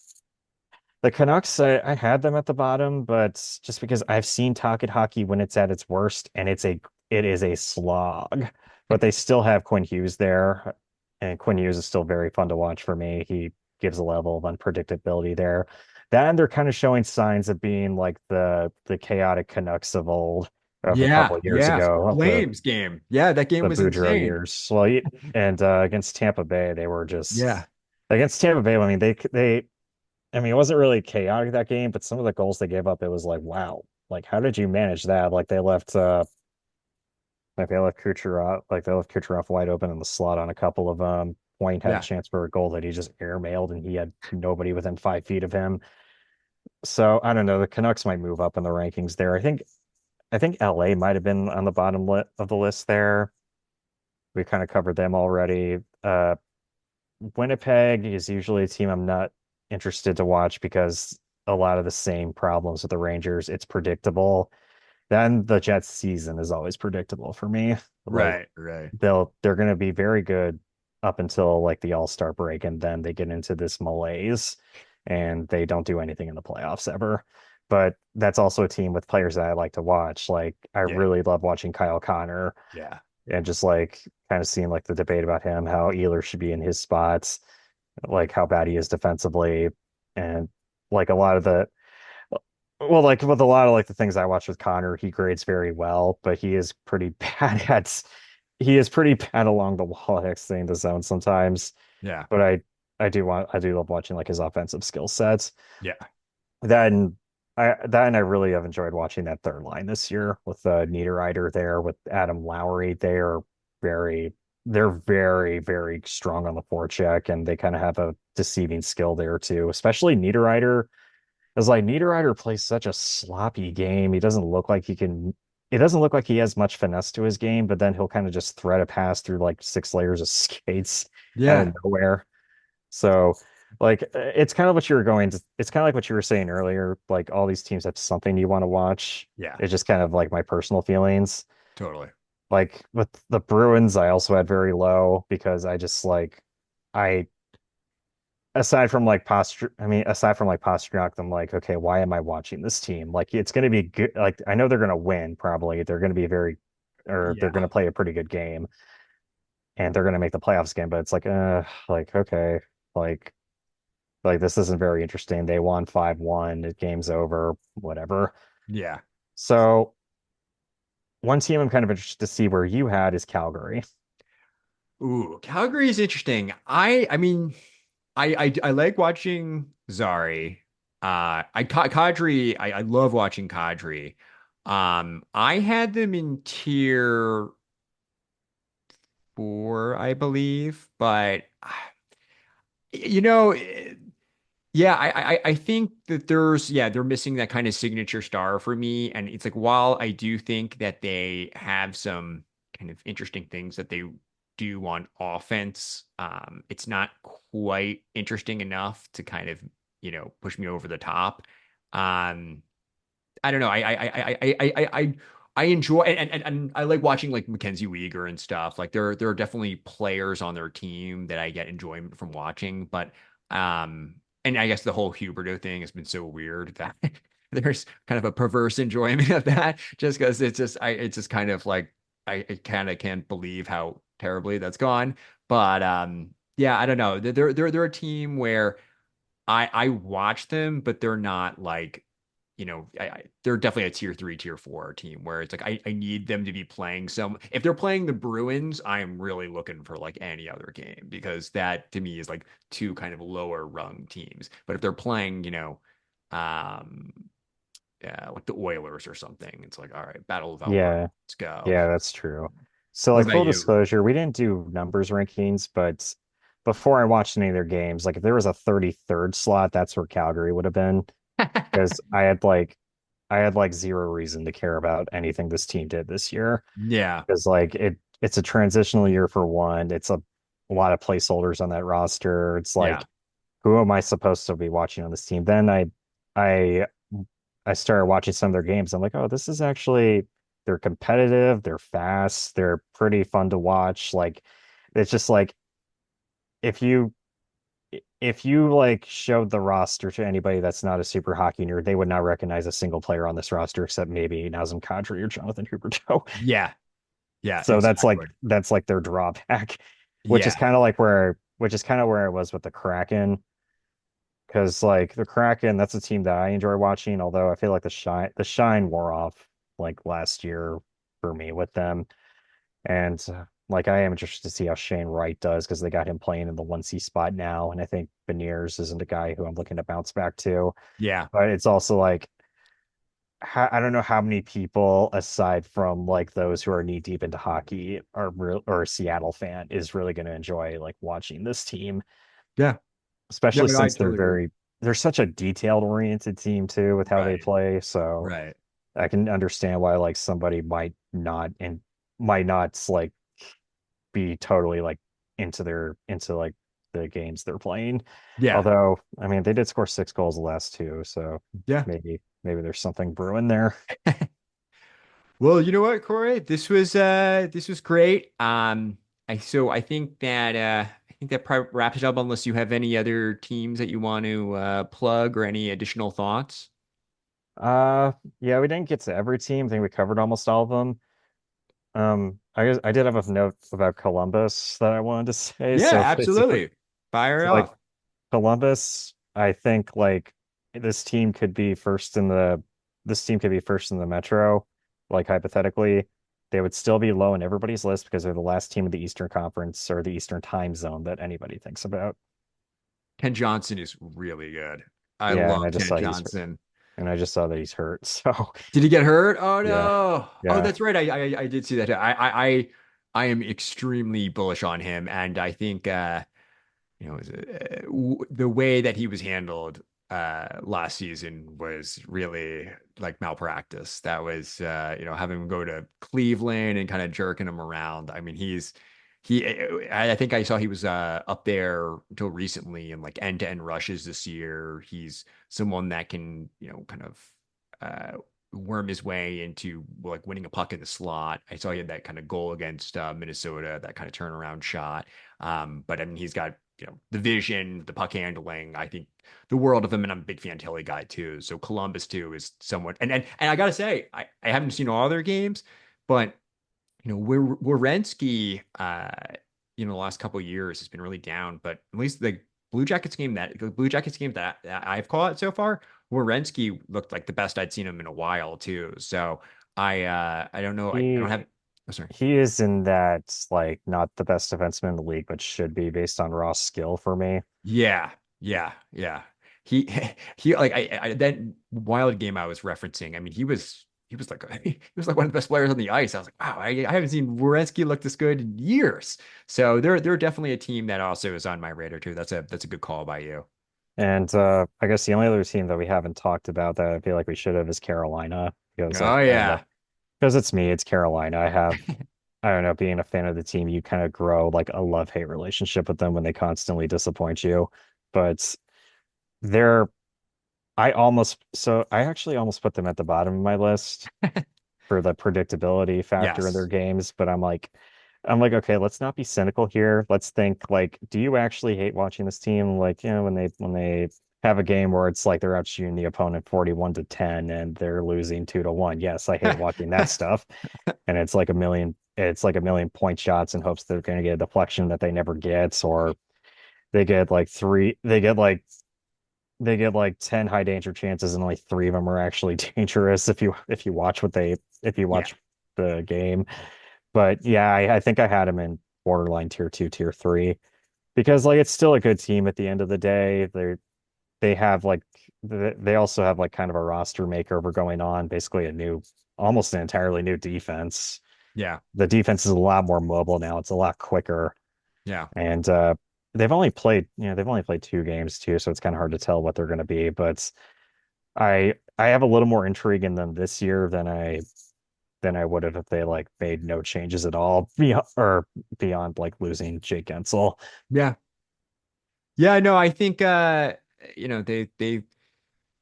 the Canucks, I had them at the bottom, but just because I've seen Tocchet hockey when it's at its worst, and it is a slog. But they still have Quinn Hughes there, and Quinn Hughes is still very fun to watch for me. He gives a level of unpredictability there. Then they're kind of showing signs of being like the chaotic Canucks of old, of a couple Yeah, of years yeah. ago, of Flames game. Yeah, that game the was Boudreaux insane. years. Well, and against Tampa Bay, they were Yeah. just against Tampa Bay. I mean, I mean, it wasn't really chaotic that game, but some of the goals they gave up, it was like, wow, like how did you manage that? Like they left Kucherov wide open in the slot on a couple of Point had a Yeah. chance for a goal that he just airmailed and he had nobody within 5 feet of him. So I don't know. The Canucks might move up in the rankings there. I think LA might have been on the bottom of the list there. We kind of covered them already. Winnipeg is usually a team I'm not interested to watch because a lot of the same problems with the Rangers. It's predictable. Then the Jets season is always predictable for me. Like Right, right. they're going to be very good up until like the All-Star break, and then they get into this malaise and they don't do anything in the playoffs ever. But that's also a team with players that I like to watch. Like I Yeah, really love watching Kyle Connor yeah, and just like kind of seeing like the debate about him, how Ehlers should be in his spots, like how bad he is defensively, and like a lot of the like with a lot of like the things I watch with Connor, he grades very well, but he is pretty bad at he is pretty bad along the wall at exiting the zone sometimes. yeah, But I do love watching like his offensive skill sets. yeah, Then I really have enjoyed watching that third line this year with Niederreiter there with Adam Lowry. Very they're very strong on the forecheck and they kind of have a deceiving skill there too, especially Niederreiter. It's like Niederreiter plays such a sloppy game. He doesn't look like he can. It doesn't look like he has much finesse to his game, but then he'll kind of just thread a pass through like 6 layers of skates out yeah, of nowhere. So, like, it's kind of what you were going to. It's kind of like what you were saying earlier. Like, all these teams have something you want to watch. yeah, It's just kind of like my personal feelings. totally. Like with the Bruins, I also had very low because I just like I aside from like Pasternak, I'm like, okay, why am I watching this team? Like, it's going to be good. Like, I know they're going to win, probably. They're going to be or they're Yeah, going to play a pretty good game and they're going to make the playoffs game. But it's like, okay, like, like this isn't very interesting. They won 5-1. The game's over, whatever. yeah. So, one team I'm kind of interested to see where you had is Calgary. Ooh, Calgary is interesting. I mean, I like watching Zari. Kadri, I love watching Kadri. I had them in tier four, I believe, but you know, yeah, I think that they're missing that kind of signature star for me. And it's like while I do think that they have some kind of interesting things that they do on offense, it's not quite interesting enough to kind of, push me over the top. Um, I don't know. I enjoy and I like watching like Mackenzie Weegar and stuff. Like there are definitely players on their team that I get enjoyment from watching, but and I guess the whole Huberto thing has been so weird that there's kind of a perverse enjoyment of that just because it's just kind of like I kind of can't believe how terribly that's gone. But yeah, I don't know. They're a team where I watch them, but they're not like, they're definitely a tier three, tier four team where it's like I need them to be playing some. If they're playing the Bruins, I am really looking for like any other game because that to me is like two kind of lower rung teams. But if they're playing, um, yeah, like the Oilers or something, it's like all right, Battle of Alberta, Yeah, let's go. yeah, that's true. So, What like, about full you? disclosure, we didn't do numbers rankings, but before I watched any of their games, like, if there was a 33rd slot, that's where Calgary would have been. Because I had like zero reason to care about anything this team did this year. Yeah, Because like it's a transitional year for one. It's a lot of placeholders on that roster. It's yeah, like, who am I supposed to be watching on this team? Then I I started watching some of their games. I'm like, oh, this is actually they're competitive, they're fast, they're pretty fun to watch. Like it's just like if you if you like showed the roster to anybody that's not a super hockey nerd, they would not recognize a single player on this roster except maybe Nazem Kadri or Jonathan Huberdeau. yeah, yeah, So exactly. that's like their drawback, Yeah, which is kind of where I was with the Kraken. Because like the Kraken, that's a team that I enjoy watching, although I feel like the shine wore off like last year for me with them. And like I am interested to see how Shane Wright does because they got him playing in the 1C spot now. And I think Beniers isn't a guy who I'm looking to bounce back to. yeah, But it's also like I don't know how many people aside from like those who are knee deep into hockey are real or a Seattle fan is really going to enjoy like watching this team, yeah, yeah. especially No, I since totally agree. they're such a detailed oriented team too with how they Right, play. So right. I can understand why like somebody might not like be totally like into like the the games they're playing. Yeah. Although, I mean, they did score 6 goals the last two, so Yeah. maybe there's something brewing there. Well, you know what, Corey? This was great. I think that I think that probably wraps it up unless you have any other teams that you want to plug or any additional thoughts. Uh, yeah, we didn't get to every team. I think we covered almost all of them. I guess I did have a note about Columbus that I wanted to say. Yeah, So basically, absolutely. Fire it so like off. Columbus, I think like this team could be first in the this team could be first in the Metro, like hypothetically. They would still be low in everybody's list because they're the last team of the Eastern Conference or the Eastern time zone that anybody thinks about. Ken Johnson is really good. I Yeah, and love Ken Johnson. I just saw that he's hurt. So Did he get hurt? Oh yeah, no. Oh, yeah. that's right. I did see that. I am extremely bullish on him, and I think the way that he was handled last season was really like malpractice. That was having him go to Cleveland and kind of jerking him around. I mean, I think I saw he was up there until recently in like end-to-end rushes this year. He's someone that can, kind of worm his way into like winning a puck in the slot. I saw he had that kind of goal against Minnesota, that kind of turnaround shot. But I mean, he's got the vision, the puck handling. I think the world of him, and I'm a big Fantilli guy too. So Columbus too is somewhat, and I gotta say, I haven't seen all their games, but Werenski, the last couple of years has been really down, but at least the Blue Jackets game that I've caught so far, Werenski looked like the best I'd seen him in a while too. So I don't know. I don't He have. Oh, sorry. he is in that like not the best defenseman in the league, but should be based on raw skill for me. Yeah, yeah, yeah. He he like that wild game I was referencing. I mean, he was like he was like one of the best players on the ice. I was like, wow, I haven't seen Werenski look this good in years. So they're definitely a team that also is on my radar too. That's a good call by you. And I guess the only other team that we haven't talked about that I feel like we should have is Carolina because Oh I don't know yeah, because it's me, it's Carolina. I don't know, being a fan of the team, you kind of grow like a love-hate relationship with them when they constantly disappoint you. But they're I actually almost put them at the bottom of my list for the predictability factor in their yes, games, but I'm like, okay, let's not be cynical here. Let's think like, do you actually hate watching this team? Like, when they have a game where it's like they're out shooting the opponent 41-10 and they're losing 2-1. Yes, I hate watching that stuff. And it's like a million point shots in hopes they're gonna get a deflection that they never get, or they get like three they get like 10 high danger chances and only three of them are actually dangerous if you watch if you yeah, watch the game. But yeah, I think I had him in borderline tier two, tier three because like it's still a good team at the end of the day. They have like they also have like kind of a roster makeover going on, basically almost an entirely new defense. yeah, The defense is a lot more mobile now. It's a lot quicker. yeah, And they've only played 2 games too, so it's kind of hard to tell what they're going to be. But I have a little more intrigue in them this year than I would have if they like made no changes at all beyond like losing Jake Gensel. yeah, yeah. No, I think you know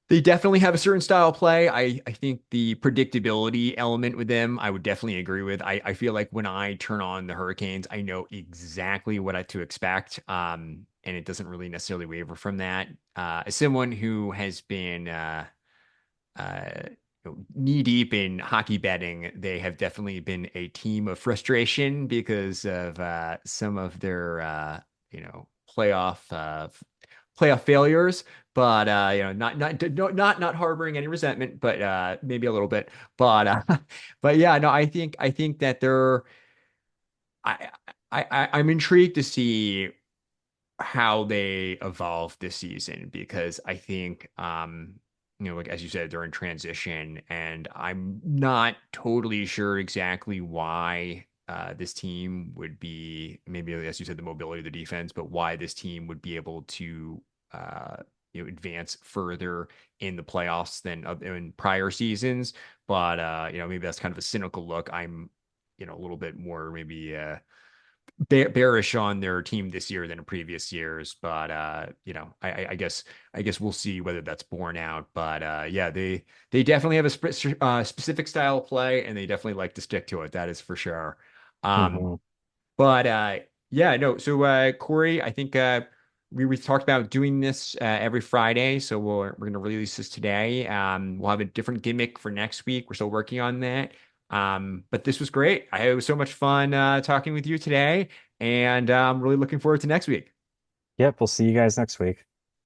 they definitely have a certain style of play. I think the predictability element with them, I would definitely agree with. I feel like when I turn on the Hurricanes, I know exactly to expect. And it doesn't really necessarily waver from that. As someone who has been uh, knee deep in hockey betting, they have definitely been a team of frustration because of some of their playoff failures. But not harboring any resentment, but maybe a little bit. But but yeah, no, I think that I I'm intrigued to see how they evolve this season because I think like as you said, they're in transition and I'm not totally sure exactly why this team would be maybe as you said the mobility of the defense, but why this team would be able to uh advance further in the playoffs than in prior seasons. But maybe that's kind of a cynical look. I'm a little bit more maybe bearish on their team this year than in previous years. But I guess we'll see whether that's borne out. But yeah, they definitely have a specific style of play, and they definitely like to stick to it. That is for sure. Um, Hmm. but yeah, no. So Corey, I think we talked about doing this every Friday. So we're gonna release this today. We'll have a different gimmick for next week. We're still working on that. But this was great. It was so much fun talking with you today, and I'm really looking forward to next week. Yep, we'll see you guys next week.